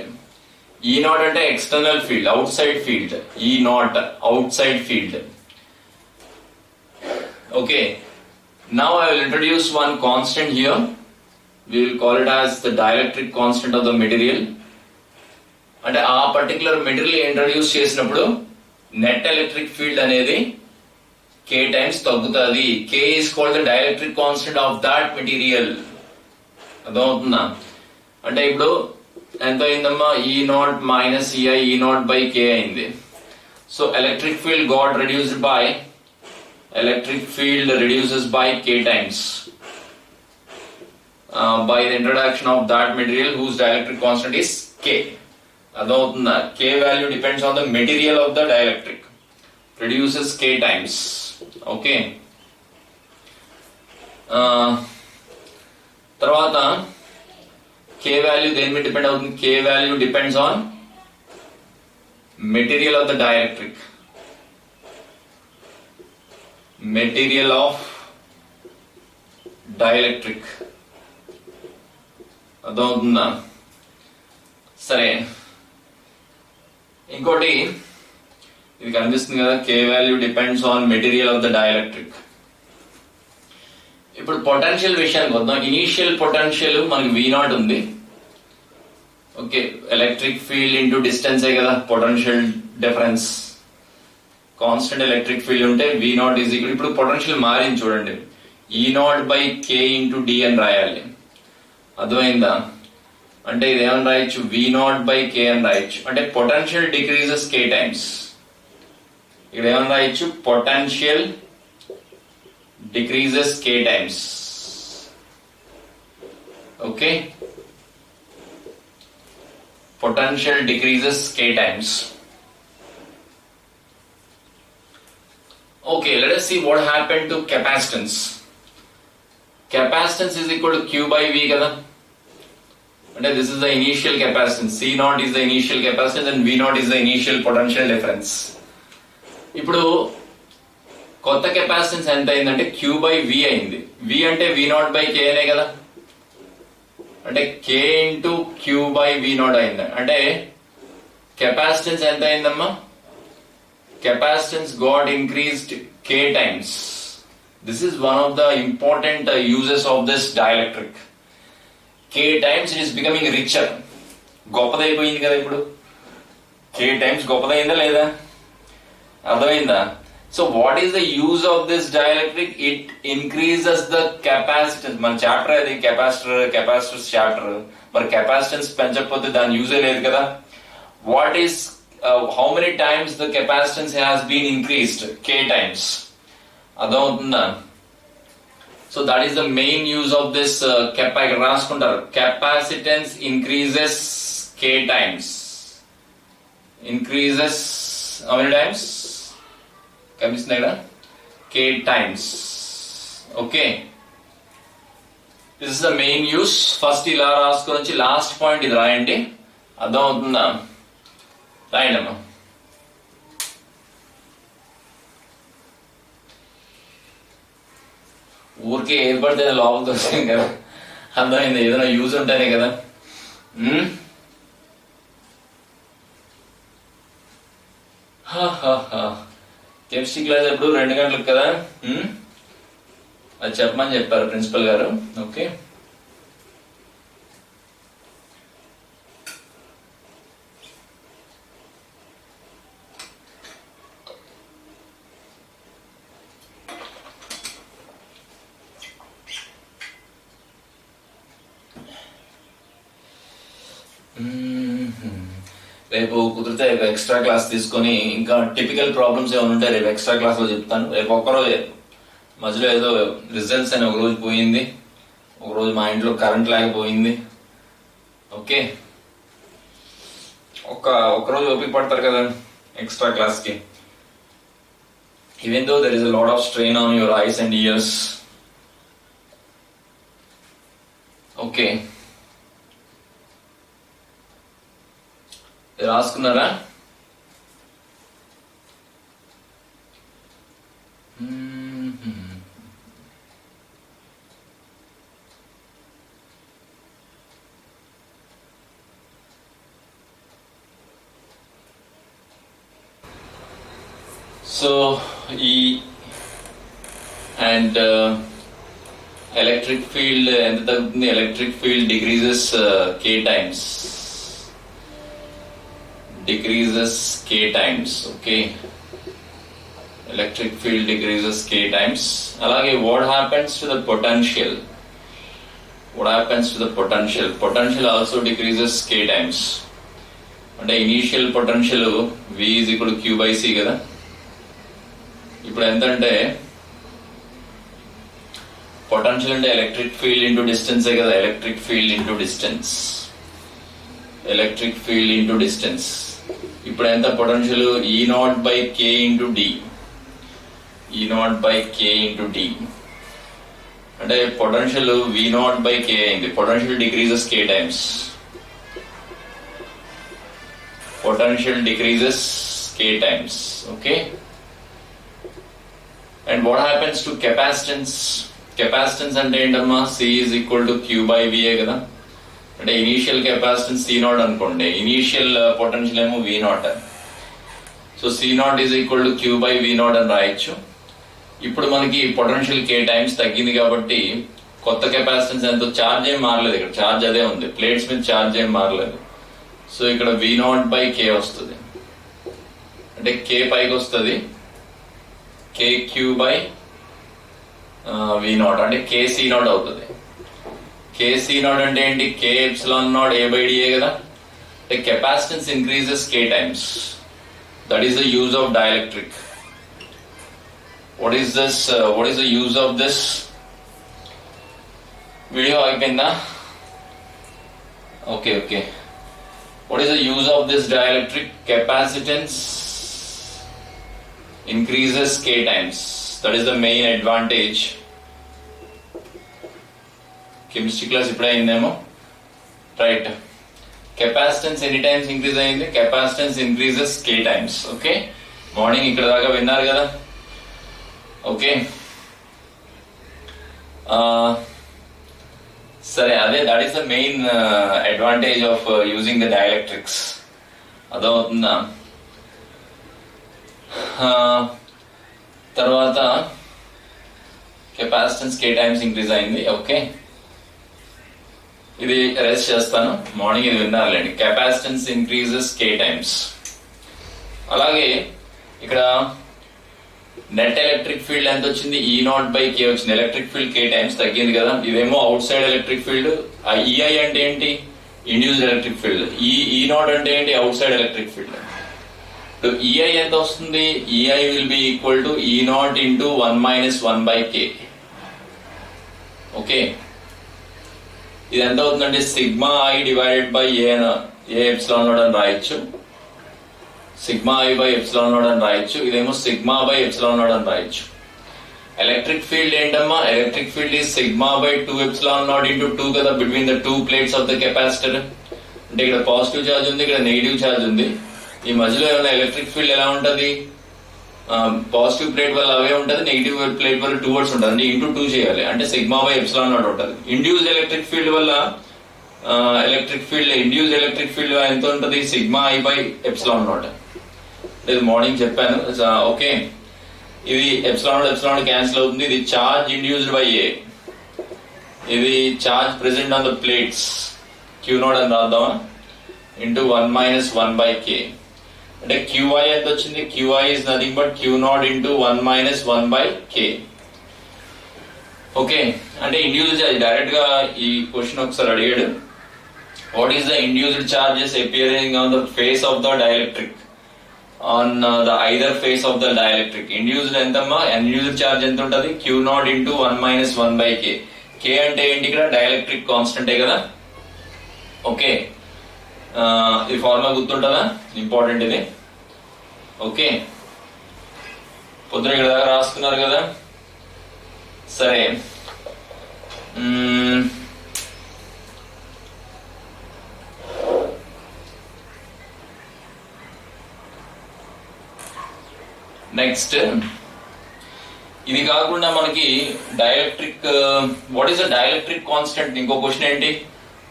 E0 అంటే external field, outside field. E0 outside field. Okay, now I will introduce one constant here. We will call it as the dielectric constant of the material. అంటే ఆ particular material introduce చేసినప్పుడు net electric field అనేది k times తగ్గుతుంది. K is called the dielectric constant of that material. అర్థమవుతుందా? అంటే ఇప్పుడు ఎంత అయిందమ్మా, E0 minus EI, E0 by k అయింది. So electric field got reduced by, electric field reduces by k times by the introduction of that material whose dielectric constant is k. Adavutunda, k value depends on the material of the dielectric, reduces k times. Okay, tarvata k value then may depend on, k value depends on material of the dielectric, material of dielectric. అర్థమవుతుందా? సరే, ఇంకోటి ఇది కనిపిస్తుంది కదా, K value depends on material of the dielectric. ఇప్పుడు potential విషయానికి వద్దాం. Initial potential మనకి V0 ఉంది. ఓకే, ఎలక్ట్రిక్ ఫీల్డ్ ఇంటూ డిస్టెన్సే కదా potential difference. Constant electric field ఉంటే V0 ఈజ్ ఈక్వల్, ఇప్పుడు పొటెన్షియల్ మారింది చూడండి, E0 by k into d అని రాయాలి. అర్థమైందా? అంటే ఇది ఏమని రాయొచ్చు, V0 by k అని రాయొచ్చు. అంటే పొటెన్షియల్ డిక్రీజెస్ k టైమ్స్. ఇక్కడ ఏమని రాయొచ్చు, potential decreases k times. Okay, potential decreases k times. Okay, let us see what happened to capacitance. Capacitance is equal to Q by V kada. And this is the initial capacitance. C0 is the initial capacitance and V0 is the initial potential difference. ఇప్పుడు కొత్త capacitance ఎంత అయిందంటే Q by V అయింది. V అంటే V0 by K అనే కదా. అంటే K into Q by V0 అయింది. అంటే కెపాసిటెన్స్ ఎంత అయిందమ్మా, capacitance got increased k times. This is one of the important uses of this dielectric. K times it is becoming richer. గొప్పదైపోయింది కదా ఇప్పుడు. K times గొప్పదైందా లేదా? అర్థమైందా? So what is the use of this dielectric? It increases the capacitance. మన chapter అది capacitors chapter. మరి capacitance పెంచకపోతే దాని యూజే లేదు కదా. What is how many times the capacitance has been increased, k times. అదవుతుందా? So that is the main use of this రాసుకుంటారు. Capacitance increases k times. Increases how many times? కనిపిస్తుంది కదా, k times. Okay, this is the main use. First ఇలా రాసుకొని last point ఇది రాయండి. అర్థమవుతుందా? రాయండి అమ్మా. ఊరికే ఏది పడితే లోపల దొరుకుతాం కదా, అర్థమైంది? ఏదైనా యూజ్ ఉంటేనే కదా. కెమిస్ట్రీ క్లాస్ ఎప్పుడు 2 గంటలకు కదా, అది చెప్పమని చెప్పారు ప్రిన్సిపల్ గారు. ఓకే, రేపు కుదిరితే ఎక్స్ట్రా క్లాస్ తీసుకొని ఇంకా టిపికల్ ప్రాబ్లమ్స్ ఏమైనా ఉంటే రేపు ఎక్స్ట్రా క్లాస్ లో చెప్తాను. రేపు ఒక్కరోజే మధ్యలో ఏదో రిజల్ట్స్ అని ఒక రోజు పోయింది, ఒక రోజు మా ఇంట్లో కరెంట్ లేకపోయింది. ఓకే, ఒక్కరోజు ఓపిక పడతారు కదా ఎక్స్ట్రా క్లాస్ కి. Even though there is a lot of strain on your eyes and ears. Okay, రాసుకున్నారా? So E and electric field ఎంత తగ్గుతుంది? Electric field decreases k times. Decreases k times. Okay, electric field decreases k times. Alage what happens to the potential? What happens to the potential? Potential also decreases k times. అంటే initial potential v is equal to q by c కదా. ఇప్పుడు ఎంత అంటే potential అంటే electric field into distance కదా. Electric field into distance, electric field into distance. ఇప్పుడు ఎంత potential? E0 by k into d. E0 by k into d అంటే potential V0 by k అయింది. Potential decreases k times. Potential decreases k times. Okay, and what happens to capacitance? Capacitance అంటే ఏంటమ్మా? C is equal to q by v కదా. అంటే initial capacitance C0 అనుకోండి, initial potential ఏమో V0. So C0 is equal to q by V0 అని రాయొచ్చు. ఇప్పుడు మనకి పొటెన్షియల్ k టైమ్స్ తగ్గింది కాబట్టి కొత్త కెపాసిటెన్స్ ఎంతో, ఛార్జ్ ఏం మారలేదు, ఇక్కడ ఛార్జ్ అదే ఉంది, ప్లేట్స్ మీద ఛార్జ్ ఏం మారలేదు. సో ఇక్కడ V0 by k వస్తుంది. అంటే k పైకి వస్తుంది, kq by V0 అంటే kC0 అవుతుంది. kC0 అంటే ఏంటి? k epsilon naught a by dA కదా. అంటే capacitance increases k times. That is the use of dielectric. What is this? What is the use of this? Video అయిపోయిందా? Okay okay. What is the use of this dielectric? Capacitance increases k times. That is the main advantage. Chemistry class ఇప్పుడే అయిందేమో, right? Capacitance ఎన్ని times increase అయింది? Capacitance increases k times. Okay, morning ఇక్కడ దాకా విన్నారు కదా. Okay, సరే, అదే that is the main advantage of using the dielectrics. అర్థమవుతుందా? తర్వాత కెపాసిటెన్స్ k టైమ్స్ ఇంక్రీజ్ అయింది. ఓకే, ఇది రెస్ట్ చేస్తాను, మార్నింగ్ ఇది విన్నారులేండి. Capacitance increases k times. అలాగే ఇక్కడ నెట్ ఎలక్ట్రిక్ ఫీల్డ్ ఎంత వచ్చింది? E0 by k వచ్చింది. ఎలక్ట్రిక్ ఫీల్డ్ k టైమ్స్ తగ్గింది కదా. ఇదేమో out side electric field. EI అంటే ఏంటి? Induced electric field. E0 అంటే ఏంటి? Out side electric field. ఇప్పుడు ఈఐ ఎంత వస్తుంది? EI will be equal to ఈ నాట్ ఇంటూ 1 - 1/k. ఓకే, ఇది ఎంత అవుతుందంటే sigma I divided by A epsilon naught అని రాయొచ్చు, sigma I by epsilon naught అని రాయొచ్చు, ఇదేమో సిగ్మా బై ఎప్సిలాన్ నాట్ అని రాయొచ్చు. ఎలక్ట్రిక్ ఫీల్డ్ ఏంటమ్మా? Electric field is sigma by 2 epsilon naught into 2 కదా, between the 2 plates of the capacitor. అంటే ఇక్కడ పాజిటివ్ ఛార్జ్ ఉంది, ఇక్కడ నెగిటివ్ ఛార్జ్ ఉంది. ఈ మధ్యలో ఏమైనా ఎలక్ట్రిక్ ఫీల్డ్ ఎలా ఉంటది? పాజిటివ్ ప్లేట్ వల్ల అవే ఉంటది, నెగిటివ్ ప్లేట్ వల్ల టువర్డ్స్ ఉంటుంది. అంటే ఇంటూ 2 చేయాలి, అంటే సిగ్మా బై ఎప్సిలాన్ నాట్ ఉంటుంది. ఇండ్యూస్డ్ ఎలక్ట్రిక్ ఫీల్డ్ వల్ల ఇండ్యూస్డ్ ఎలక్ట్రిక్ ఫీల్డ్ ఎంత ఉంటుంది? Sigma I by epsilon naught. ఇది మార్నింగ్ చెప్పాను. ఓకే, ఇది ఎప్సిలాన్ క్యాన్సిల్ అవుతుంది. ఇది చార్జ్ ఇండ్యూస్డ్ బై ఏ, ఇది charge present on the plates Q0 అని రాద్దామా, ఇంటూ 1 - 1/k. అంటే QI ఎంత వచ్చింది? QI is nothing but Q0 into 1 - 1/k. Okay, అంటే ఇండ్యూస్డ్ చార్జ్ డైరెక్ట్ గా ఈ క్వశ్చన్ ఒకసారి అడిగాడు. What is the induced charges appearing on the face of the dielectric, on the either face of the dielectric? Induced ఎంతమ్మా? Induced charge ఎంత ఉంటుంది? Q0 into 1 - 1/k. K అంటే ఏంటి? ఇక్కడ డైఎలక్ట్రిక్ కాన్స్టెంటే కదా. ఓకే, ఈ ఫార్ములా గుర్తుంటుందా? ఇంపార్టెంట్ ఇది. ఓకే, పొద్దున ఇక్కడ దాకా రాసుకున్నారు కదా. సరే, నెక్స్ట్ ఇది కాకుండా మనకి dielectric, what is the dielectric constant? ఇంకో క్వశ్చన్ ఏంటి?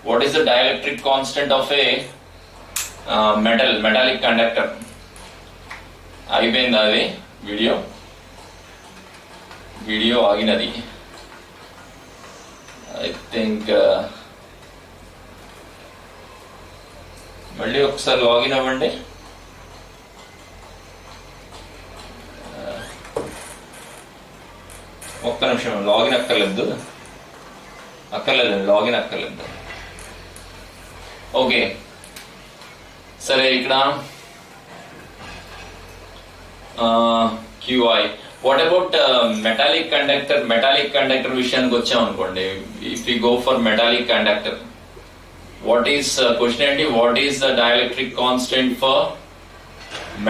What is the dielectric constant of A metallic conductor? అయిపోయింది అది వీడియో ఆగినది. ఐ థింక్ మళ్ళీ ఒకసారి లాగిన్ అవ్వండి. ఒక్క నిమిషం, లాగిన్ అక్కర్లేదు, లాగిన్ అక్కర్లేదు. ఓకే, సరే, ఇక్కడ QI. What about metallic conductor విషయానికి వచ్చాం అనుకోండి. If you go for metallic conductor, what is question ఏంటి? What is the dielectric constant for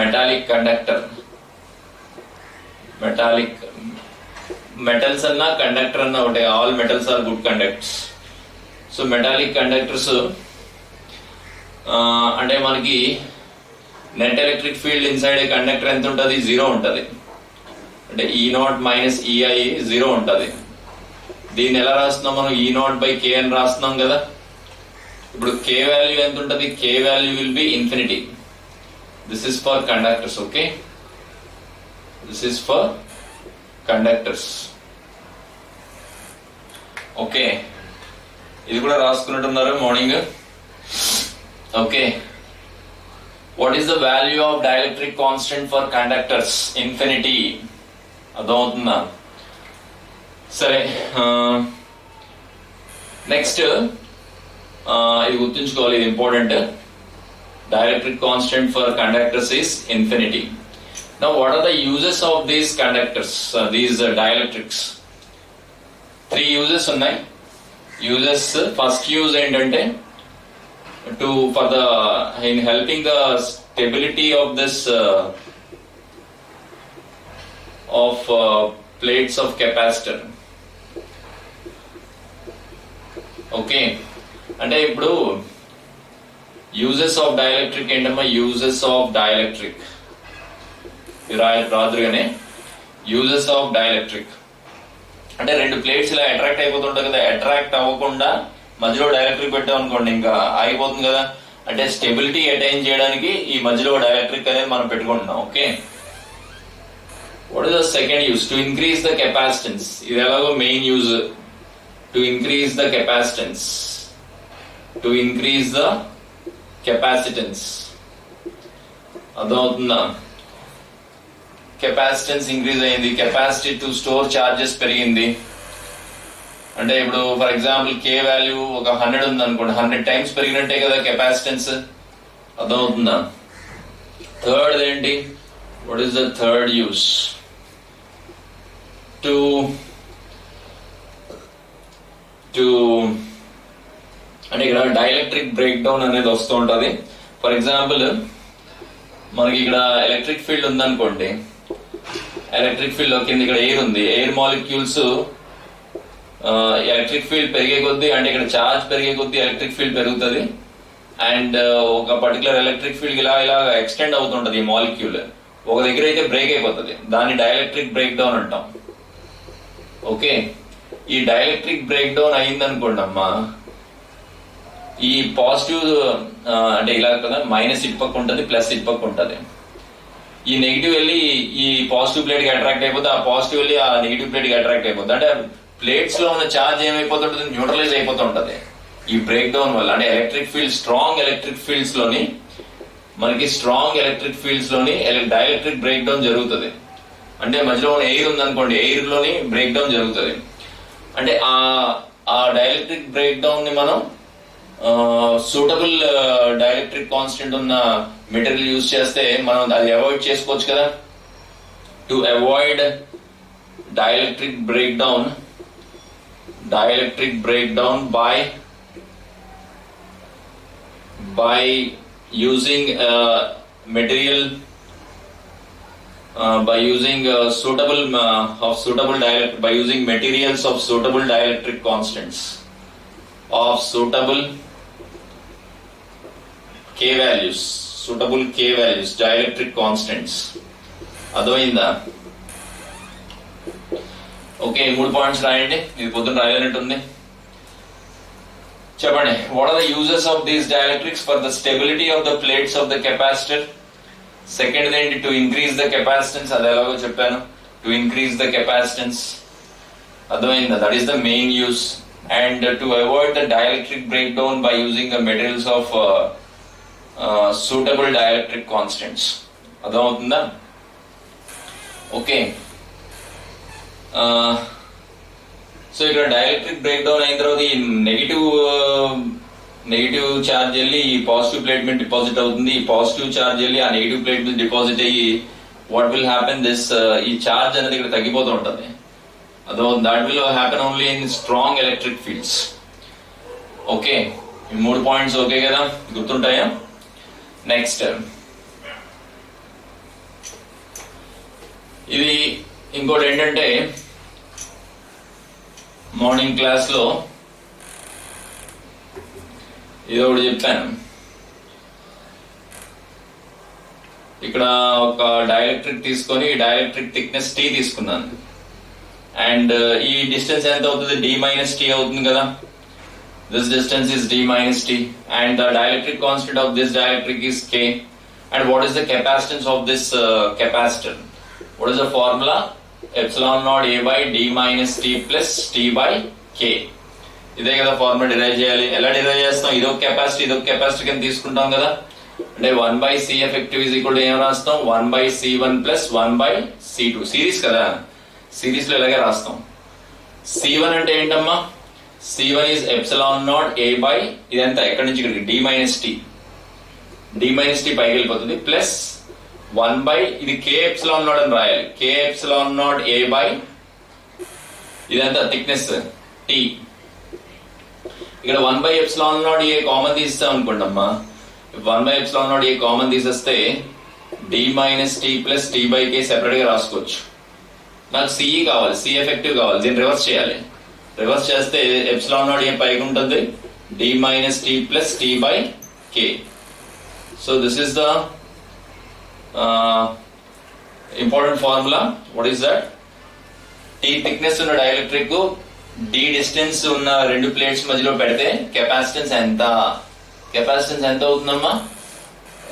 metallic conductor? Metals అన్నా కండక్టర్ అన్నా ఒకటే, all metals are good conductors. So metallic conductors అంటే మనకి net electric field inside a conductor ఎంత ఉంటుంది? 0 ఉంటుంది. అంటే E0 - EI 0 ఉంటుంది. దీన్ని ఎలా రాస్తున్నాం మనం? E0/k అని రాస్తున్నాం కదా. ఇప్పుడు k వాల్యూ ఎంత ఉంటుంది? k value will be infinity. This is for conductors. Okay, this is for conductors. Okay, ఇది కూడా రాసుకున్నట్టున్నారు morning. Okay, what is the value of dielectric constant for conductors? Infinity. అర్థమవుతుందా? సరే, నెక్స్ట్ ఇది గుర్తుంచుకోవాలి, ఇది important. Dielectric constant for conductors is infinity. Now what are the uses of these conductors, these dielectrics? 3 uses ఉన్నాయి. First use ఏంటంటే in helping the stability of this plates of capacitor. Okay, అంటే ఇప్పుడు uses of dielectric ఏంటమ్మా? Uses of dielectric రాదురుగానే uses of dielectric అంటే 2 plates ఇలా attract అయిపోతుంటాయి కదా. Attract అవ్వకుండా మధ్యలో డైఎలక్ట్రిక్ పెట్టాం అనుకోండి, ఇంకా ఆగిపోతుంది కదా. అంటే స్టెబిలిటీ అటైన్ చేయడానికి ఈ మధ్యలో డైఎలక్ట్రిక్ అనేది మనం పెట్టుకుంటున్నాం. Okay, what is the second use? To increase the capacitance. ఇది ఎలాగో main use, to increase the capacitance. అర్థమవుతుందా? కెపాసిటెన్స్ ఇంక్రీజ్ అయింది, కెపాసిటీ టు స్టోర్ చార్జెస్ పెరిగింది. అంటే ఇప్పుడు ఫర్ ఎగ్జాంపుల్ k వాల్యూ ఒక 100 ఉంది అనుకోండి, 100 టైమ్స్ పెరిగినట్టే కదా కెపాసిటెన్స్. అర్థమవుతుందా? థర్డ్ ఏంటి, what is the third use? To అంటే ఇక్కడ డైఎలక్ట్రిక్ బ్రేక్ డౌన్ అనేది వస్తూ ఉంటది. ఫర్ ఎగ్జాంపుల్ మనకి ఇక్కడ ఎలక్ట్రిక్ ఫీల్డ్ ఉందనుకోండి, ఎలక్ట్రిక్ ఫీల్డ్ కింద ఇక్కడ ఎయిర్ ఉంది, ఎయిర్ మాలిక్యూల్స్ ఎలక్ట్రిక్ ఫీల్డ్ పెరిగే కొద్దీ, అంటే ఇక్కడ చార్జ్ పెరిగే కొద్దీ ఎలక్ట్రిక్ ఫీల్డ్ పెరుగుతుంది. అండ్ ఒక పర్టికులర్ ఎలక్ట్రిక్ ఫీల్డ్ ఇలా ఎక్స్టెండ్ అవుతుంటది. ఈ మాలిక్యూల్ ఒక దగ్గర అయితే బ్రేక్ అయిపోతుంది, దాన్ని డైఎలక్ట్రిక్ బ్రేక్ డౌన్ అంటాం. ఓకే, ఈ డైఎలక్ట్రిక్ బ్రేక్ డౌన్ అయిందనుకోండి అమ్మా, ఈ పాజిటివ్ అంటే ఇలా కదా, మైనస్ ఇటు పక్క ఉంటుంది, ప్లస్ ఇటు పక్క ఉంటుంది. ఈ నెగిటివ్ వెళ్ళి ఈ పాజిటివ్ ప్లేట్ కి అట్రాక్ట్ అయిపోతే, ఆ పాజిటివ్ వెళ్ళి ఆ నెగిటివ్ ప్లేట్ కి అట్రాక్ట్ అయిపోతుంది. అంటే ప్లేట్స్ లో ఉన్న ఛార్జ్ ఏమైపోతుంటుంది, న్యూట్రలైజ్ అయిపోతుంటది ఈ బ్రేక్ డౌన్ వల్ల. అంటే electric field, strong electric fields లోని, మనకి స్ట్రాంగ్ ఎలక్ట్రిక్ ఫీల్డ్స్ లోని డైఎలక్ట్రిక్ బ్రేక్ డౌన్ జరుగుతుంది. అంటే మధ్యలో ఉన్న ఎయిర్ ఉందనుకోండి, ఎయిర్ లోని బ్రేక్ డౌన్ జరుగుతుంది. అంటే ఆ డైఎలక్ట్రిక్ బ్రేక్ డౌన్ ని మనం సూటబుల్ డైఎలక్ట్రిక్ కాన్స్టెంట్ ఉన్న మెటీరియల్ యూజ్ చేస్తే మనం అది అవాయిడ్ చేసుకోవచ్చు కదా. To avoid dielectric break down by using material by using materials of suitable dielectric constants of suitable k values, dielectric constants. అర్థమైందా? ఓకే, 3 పాయింట్స్ రాయండి, ఇది పొద్దున రాయాలంటుంది. చెప్పండి, what are the uses of these dielectrics? For the stability of the plates of the capacitor. Second ఏంటి, to increase the capacitance. అది ఎలాగో చెప్పాను, to increase the capacitance. అర్థమైందా? that is the main use. And to avoid the dielectric breakdown by using the materials of suitable dielectric constants. అర్థమవుతుందా? Okay, so ఇక్కడ dielectric break down అయిన తర్వాత ఈ negative charge వెళ్ళి ఈ పాజిటివ్ ప్లేట్ మీద deposit అవుతుంది. ఈ పాజిటివ్ ఛార్జ్ వెళ్ళి ఆ నెగిటివ్ ప్లేట్ మీద డిపాజిట్ అయ్యి వాట్ విల్ హ్యాపెన్, దిస్ ఈ ఛార్జ్ అనేది ఇక్కడ తగ్గిపోతూ ఉంటుంది. అదో that will happen only in strong electric fields. Okay, ఈ 3 పాయింట్స్ ఓకే కదా, గుర్తుంటాయా? నెక్స్ట్, ఇది ఇంకోటి ఏంటంటే, మార్నింగ్ క్లాస్ లో ఇది ఒకటి చెప్పాను. ఇక్కడ ఒక డైఎలక్ట్రిక్ తీసుకొని, డైఎలక్ట్రిక్ థిక్నెస్ T తీసుకున్నాను. అండ్ ఈ డిస్టెన్స్ ఎంత అవుతుంది, D - T అవుతుంది కదా. This distance is D - T and the dielectric constant of this dielectric is K. And what is the capacitance of this capacitor? What is the formula? Epsilon naught A by D minus T plus T by K. ఇదే కదా formula derive చేయాలి. ఎలా derive చేస్తాం, ఇదొక capacity ఇదొక capacity కింద తీసుకుంటాం కదా. అంటే 1/C effective is equal to ఏం రాస్తాం, 1/C1 plus 1/C2. సిరీస్ కదా, సిరీస్ లో ఇలాగే రాస్తాం. C1 అంటే ఏంటమ్మా, C1 is epsilon naught A by ఇదంతా ఎక్కడి నుంచి ఇక్కడికి D minus T పైకి వెళ్ళిపోతుంది, ప్లస్ 1 ఇది K epsilon naught అని రాయాలి. K epsilon naught A by ఇదంతా థిక్నెస్ T. ఇక్కడ 1/epsilon naught A కామన్ తీస్తాం అనుకోండమ్మా, 1/epsilon naught A కామన్ తీసేస్తే D minus T plus T by K separate గా రాసుకోవచ్చు. నాకు CE కావాలి, C ఎఫెక్టివ్ కావాలి, దీన్ని రివర్స్ చేయాలి. రివర్స్ చేస్తే epsilon naught A పైకి ఉంటుంది, D minus T plus T by K. So this is the important formula. What is that? T thickness ఉన్న డైఎలక్ట్రిక్, D డిస్టెన్స్ ఉన్న రెండు ప్లేట్స్ మధ్యలో పెడితే కెపాసిటెన్స్ ఎంత అవుతుందమ్మా,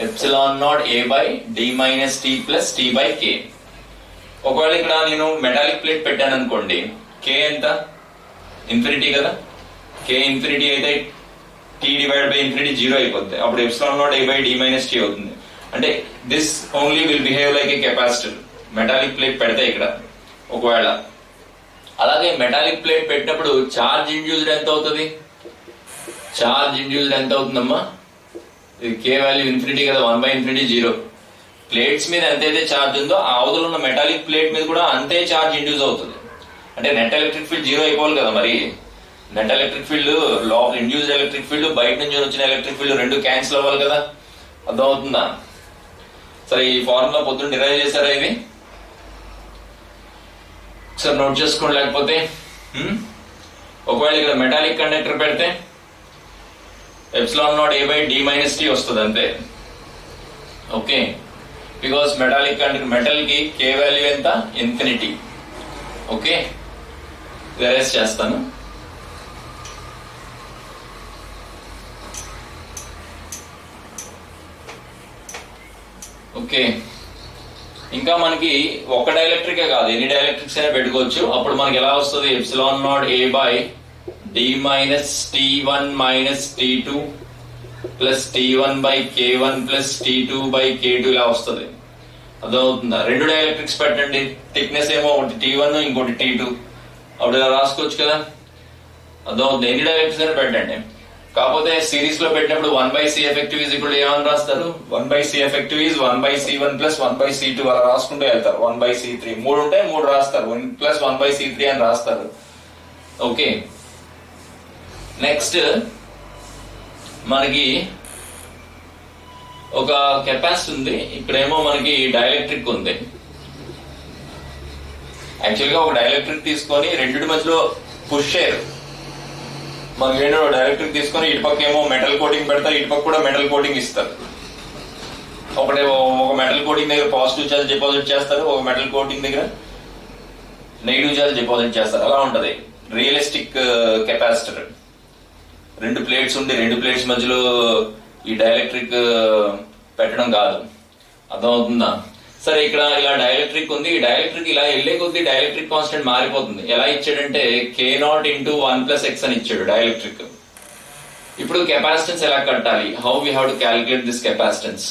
epsilon naught A by D minus T plus T by K. ఒకవేళ ఇక్కడ నేను మెటాలిక్ ప్లేట్ పెట్టాను అనుకోండి, K ఎంత, ఇన్ఫినిటీ కదా. K ఇన్ఫినిటీ అయితే T డివైడ్ బై ఇన్ఫినిటీ 0 అయిపోతుంది. అప్పుడు epsilon naught A by D minus T అవుతుంది. అంటే this only will behave like A capacitor. Metallic plate పెడితే ఇక్కడ ఒకవేళ, అలాగే మెటాలిక్ ప్లేట్ పెట్టినప్పుడు చార్జ్ ఇండ్యూస్డ్ ఎంత అవుతుంది, చార్జ్ ఇండ్యూస్డ్ ఎంత అవుతుందమ్మా, ఇది K వాల్యూ ఇన్ఫినిటీ కదా, 1/∞0. ప్లేట్స్ మీద ఎంతైతే ఛార్జ్ ఉందో ఆ అవతల ఉన్న మెటాలిక్ ప్లేట్ మీద కూడా అంతే ఛార్జ్ ఇండ్యూస్ అవుతుంది. అంటే నెట్ ఎలక్ట్రిక్ ఫీల్డ్ జీరో అయిపోవాలి కదా. మరి నెట్ ఎలక్ట్రిక్ ఫీల్డ్, లోపల ఇండ్యూస్డ్ ఎలక్ట్రిక్ ఫీల్డ్, బయట నుంచి వచ్చిన ఎలక్ట్రిక్ ఫీల్డ్ రెండు క్యాన్సిల్ అవ్వాలి కదా. అర్థమవుతుందా? సరే, ఈ ఫార్ములా పొద్దున్న డిరైవ్ చేశారా ఇది? సరే నోట్ చేసుకోండి. లేకపోతే ఒకవేళ ఇక్కడ మెటాలిక్ కండక్టర్ పెడితే epsilon not A by D minus t వస్తుంది అంతే. Okay, because metallic conductor, metal కి కే వాల్యూ ఎంత? ఇన్ఫినిటీ. ఓకే, ఎరేస్ చేస్తాను. ఓకే, ఇంకా మనకి ఒక డైఎలక్ట్రికే కాదు, ఎన్ని డైఎలక్ట్రిక్స్ అయినా పెట్టుకోవచ్చు. అప్పుడు మనకి ఎలా వస్తుంది? Epsilon not A by D minus T one minus T two plus T one by K one plus T two by K two ఇలా వస్తుంది. అర్థమవుతుందా? రెండు డైఎలక్ట్రిక్స్ పెట్టండి, థిక్నెస్ ఏమో ఒకటి టీ1 ఇంకోటి టీ2, అప్పుడు ఇలా రాసుకోవచ్చు కదా. అర్థమవుతుంది? ఎన్ని డైఎలక్ట్రిక్స్ అయినా పెట్టండి. కాకపోతే సిరీస్ లో పెట్టినప్పుడు 1/c ఎఫెక్టివ్ ఈజ్ ఈక్వల్ ఏమని రాస్తారు? 1/c effective is 1/c1 plus 1/c2 అలా రాసుకుంటూ వెళ్తారు. 1/c3 మూడు ఉంటే మూడు రాస్తారు, 1 ప్లస్ 1/c3 అని రాస్తారు. ఓకే, నెక్స్ట్ మనకి ఒక కెపాసిటీ ఉంది, ఇక్కడేమో మనకి డైఎలక్ట్రిక్ ఉంది. యాక్చువల్ గా ఒక డైఎలక్ట్రిక్ తీసుకొని రెండింటి మధ్యలో పుష్ చేయరు. మనకి ఏంటో డైరెక్ట్రిక్ తీసుకొని ఇటుపక్క ఏమో మెటల్ కోటింగ్ పెడతారు, ఇటుపక్క కూడా మెటల్ కోటింగ్ ఇస్తారు. ఒక మెటల్ కోటింగ్ దగ్గర పాజిటివ్ చార్జ్ డిపాజిట్ చేస్తారు, ఒక మెటల్ కోటింగ్ దగ్గర నెగిటివ్ చార్జ్ డిపాజిట్ చేస్తారు. అలా ఉంటది రియలిస్టిక్ కెపాసిటర్. రెండు ప్లేట్స్ ఉండి రెండు ప్లేట్స్ మధ్యలో ఈ డైఎలక్ట్రిక్ పెట్టడం కాదు. అర్థమవుతుందా? సరే, ఇక్కడ ఇలా డైఎలక్ట్రిక్ ఉంది. ఈ డైఎలక్ట్రిక్ ఇలా వెళ్లే కొద్దీ డైఎలక్ట్రిక్ కాన్స్టెంట్ మారిపోతుంది. ఎలా ఇచ్చాడంటే k0 ఇంటూ 1+x అని ఇచ్చాడు డైఎలక్ట్రిక్. ఇప్పుడు కెపాసిటెన్స్ ఎలా కట్టాలి? How we have to calculate this capacitance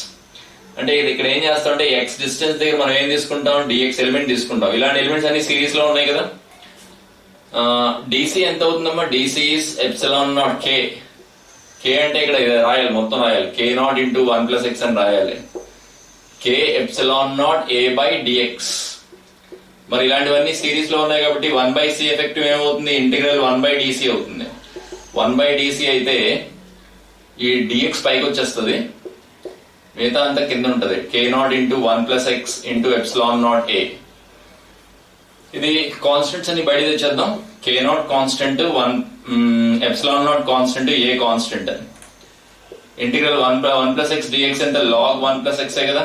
అంటే ఇది ఇక్కడ ఏం చేస్తామంటే x డిస్టెన్స్ దగ్గర మనం ఏం తీసుకుంటాం? dx ఎలిమెంట్ తీసుకుంటాం. ఇలాంటి ఎలిమెంట్స్ అన్ని సిరీస్ లో ఉన్నాయి కదా. dc ఎంత అవుతుందమ్మా? dc is epsilon naught k. k అంటే ఇక్కడ రాయాలి, మొత్తం రాయాలి. k0 ఇంటూ 1+x అని రాయాలి. k epsilon naught a by dx. మరి ఇలాంటివన్నీ సిరీస్ లో ఉన్నాయి కాబట్టి 1/c ఎఫెక్టివ్ ఏమవుతుంది? ఇంటిగ్రల్ 1/dc అవుతుంది. 1/dc అయితే ఈ dx పైకి వచ్చేస్తుంది, మిగతా అంతా కింద ఉంటది. k0 into 1+x into epsilon naught a. ఇది కాన్స్టెంట్స్ అని బయట తెచ్చేద్దాం. k0 constant, epsilon naught constant, a constant. Integral 1+x dx ఎంత? log 1+x కదా.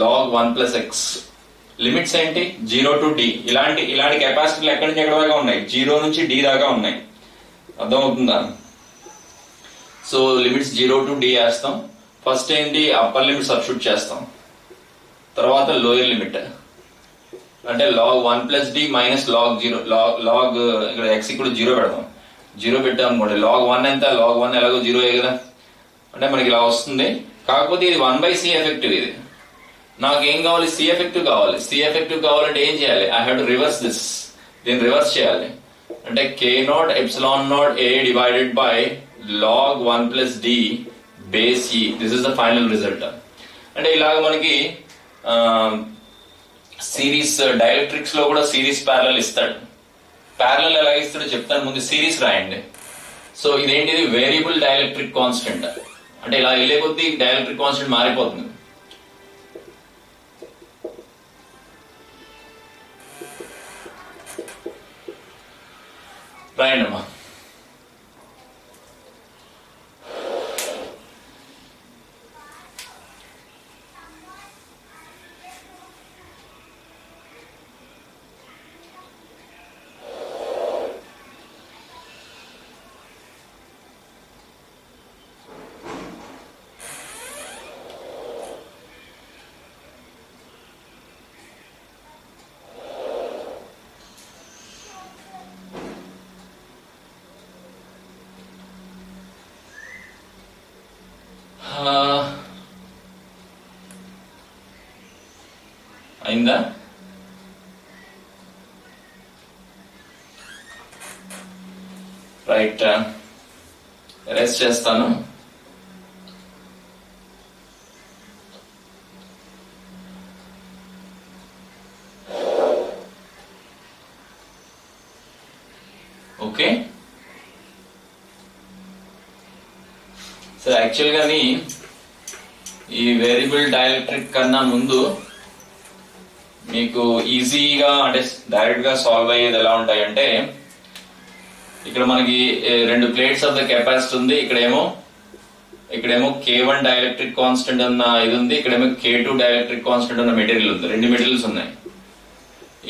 log 1+x. లిమిట్స్ ఏంటి? 0 to d. ఇలాంటి కెపాసిటీలు ఎక్కడి నుంచి ఎక్కడ దాకా ఉన్నాయి? 0 నుంచి d దాకా ఉన్నాయి. అర్థమవుతుందా? సో లిమిట్స్ 0 to d వేస్తాం. ఫస్ట్ ఏంటి? అప్పర్ లిమిట్ సబ్స్టిట్యూట్ చేస్తాం, తర్వాత లోయర్ లిమిట్ అంటే log 1+d minus log 0. log ఇక్కడ x ఇక్కడ 0 పెడతాం. 0 పెట్టాం అనుకోండి, log 1 ఎంత? log 1 ఎలాగో 0 కదా. అంటే మనకి ఇలా వస్తుంది. కాకపోతే ఇది 1/c ఎఫెక్టివ్. ఇది నాకు ఏం కావాలి? సి ఎఫెక్టివ్ కావాలి. సి ఎఫెక్టివ్ కావాలంటే ఏం చేయాలి? I have to reverse this. దీన్ని రివర్స్ చేయాలి. అంటే k0 epsilon naught a divided by log 1+d base e. This is the final result. అంటే ఇలాగ మనకి సిరీస్ డైఎలక్ట్రిక్స్ లో కూడా సిరీస్ ప్యారలల్ ఇస్తాడు. ప్యారలల్ ఎలా ఇస్తాడో చెప్తాను, ముందు సిరీస్ రాయండి. సో ఇదేంటిది? Variable dielectric constant. అంటే ఇలా వెళ్ళే కొద్దీ డైఎలక్ట్రిక్ కాన్స్టెంట్ మారిపోతుంది. రాయండి అమ్మా. అయిందా? రైట్, రెస్ట్ చేస్తాను. ఓకే. సో యాక్చువల్ గాని ఈ వేరియబుల్ డైఎలక్ట్రిక్ కన్నా ముందు మీకు ఈజీగా అంటే డైరెక్ట్ గా సాల్వ్ అయ్యేది ఎలా ఉంటాయంటే, ఇక్కడ మనకి 2 ప్లేట్స్ ఆఫ్ ద కెపాసిటర్ ఉంది. ఇక్కడేమో K1 డైఎలక్ట్రిక్ కాన్స్టెంట్ ఉన్న ఇది ఉంది, ఇక్కడేమో K2 డైఎలక్ట్రిక్ కాన్స్టెంట్ ఉన్న మెటీరియల్ ఉంది. 2 మెటీరియల్స్ ఉన్నాయి.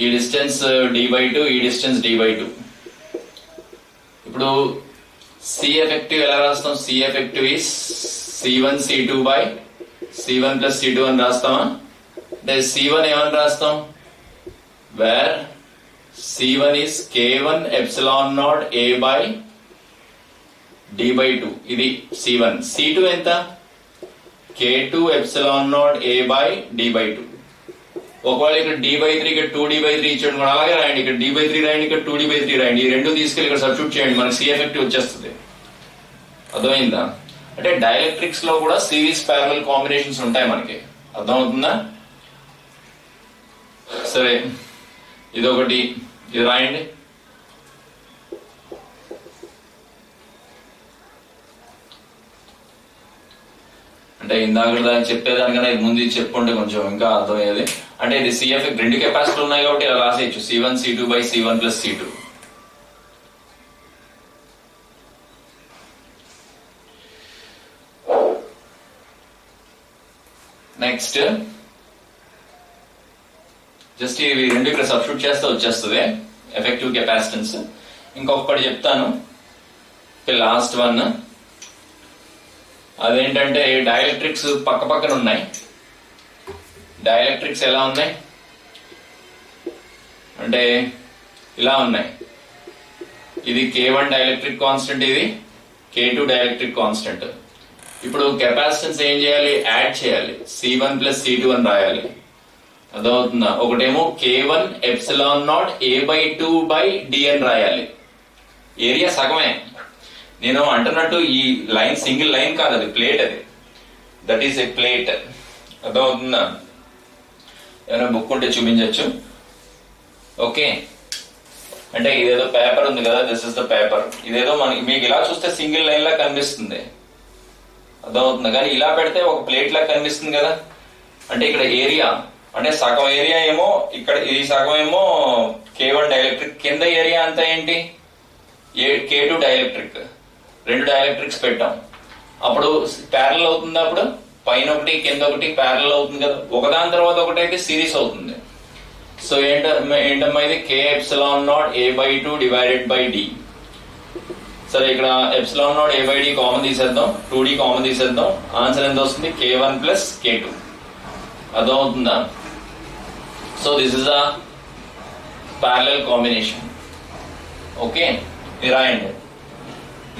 ఈ డిస్టెన్స్ d/2, ఈ డిస్టెన్స్ d/2. ఇప్పుడు C ఎఫెక్టివ్ ఎలా రాస్తాం? C effective is C1 C2 by C1 plus C2 అని రాస్తామా? అంటే C1 ఏమని రాస్తాం? Where C1 is K1 epsilon naught A by D/2. ఇది C1. C2 ఎంత? K2 epsilon naught A by D/2. ఒకవేళ ఇక్కడ D/3 ఇక్కడ 2D/3 ఇచ్చాడు కూడా అలాగే రాయండి. ఇక్కడ D/3 రాయండి, ఇక్కడ 2D/3 రాయండి. ఈ రెండు తీసుకెళ్ళి ఇక్కడ సబ్స్టిట్యూట్ చేయండి, మనకి C ఎఫెక్టివ్ వచ్చేస్తుంది. అర్థమైందా? అంటే డైఎలక్ట్రిక్స్ లో కూడా సిరీస్ ప్యారలల్ కాంబినేషన్స్ ఉంటాయి మనకి. అర్థమవుతుందా? సరే, ఇదొకటి, ఇది రాయండి. అంటే ఇందాక దానికి చెప్పేదానికన్నా ఇది ముందు చెప్పుకుంటే కొంచెం ఇంకా అర్థమయ్యేది. అంటే ఇది సిఎఫ్ 2 కెపాసిటీలు ఉన్నాయి కాబట్టి ఇలా రాసేయచ్చు, C1 C2 by C1 plus C2. Next just ఇవి 2 ఇక్కడ సబ్స్టిట్యూట్ చేస్తే వచ్చేస్తుంది ఎఫెక్టివ్ కెపాసిటెన్స్. ఇంకొకటి చెప్తాను, లాస్ట్ వన్. అదేంటంటే డైఎలక్ట్రిక్స్ పక్క పక్కన ఉన్నాయి. డైఎలక్ట్రిక్స్ ఎలా ఉన్నాయి అంటే ఇలా ఉన్నాయి. ఇది K1 డైఎలక్ట్రిక్ కాన్స్టెంట్, ఇది K2 డైఎలక్ట్రిక్ కాన్స్టెంట్. ఇప్పుడు కెపాసిటెన్స్ ఏం చేయాలి? యాడ్ చేయాలి. C1 ప్లస్ C2 అని రాయాలి. అర్థమవుతుందా? ఒకటేమో K1 epsilon naught A/2 by D అని రాయాలి. ఏరియా సగమే. నేను అంటున్నట్టు ఈ లైన్ సింగిల్ లైన్ కాదు, అది ప్లేట్. అది దట్ ఈస్ ఏ ప్లేట్. అర్థమవుతుందా? ఏమైనా బుక్ ఉంటే చూపించవచ్చు. ఓకే, అంటే ఇదేదో పేపర్ ఉంది కదా, దిస్ ఇస్ ద పేపర్. ఇదేదో మనకి మీకు ఇలా చూస్తే సింగిల్ లైన్ లా కనిపిస్తుంది. అర్థమవుతుంది, కానీ ఇలా పెడితే ఒక ప్లేట్ లా కనిపిస్తుంది కదా. అంటే ఇక్కడ ఏరియా అంటే సగం ఏరియా ఏమో ఇక్కడ, ఇది సగం ఏమో K1 డైఎలక్ట్రిక్, కింద ఏరియా అంతా ఏంటి? K2 dielectric. 2 డైఎలక్ట్రిక్స్ పెట్టాం, అప్పుడు ప్యారల్ అవుతుంది. అప్పుడు పైన ఒకటి కింద ఒకటి ప్యారల్ అవుతుంది కదా, ఒకదాని తర్వాత ఒకటి అయితే సిరీస్ అవుతుంది. సో ఏంటమ్మా ఇది? K epsilon naught A/2 divided by D. సరే, ఇక్కడ epsilon naught A/D కామన్ తీసేద్దాం, 2D కామన్ తీసేద్దాం. ఆన్సర్ ఎంత వస్తుంది? K1 plus K2. అర్థమవుతుందా? So this is a parallel combination. Okay, ఇది రాయండి.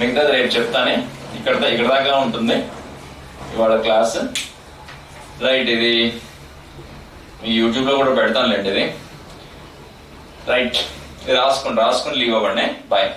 మిగతాది రేపు చెప్తానే. ఇక్కడ దాకా ఉంటుంది ఇవాళ క్లాస్. రైట్, ఇది మీ యూట్యూబ్ లో కూడా పెడతానులేండి ఇది. రైట్, ఇది రాసుకుని లీవ్ అవ్వండి. బాయ్.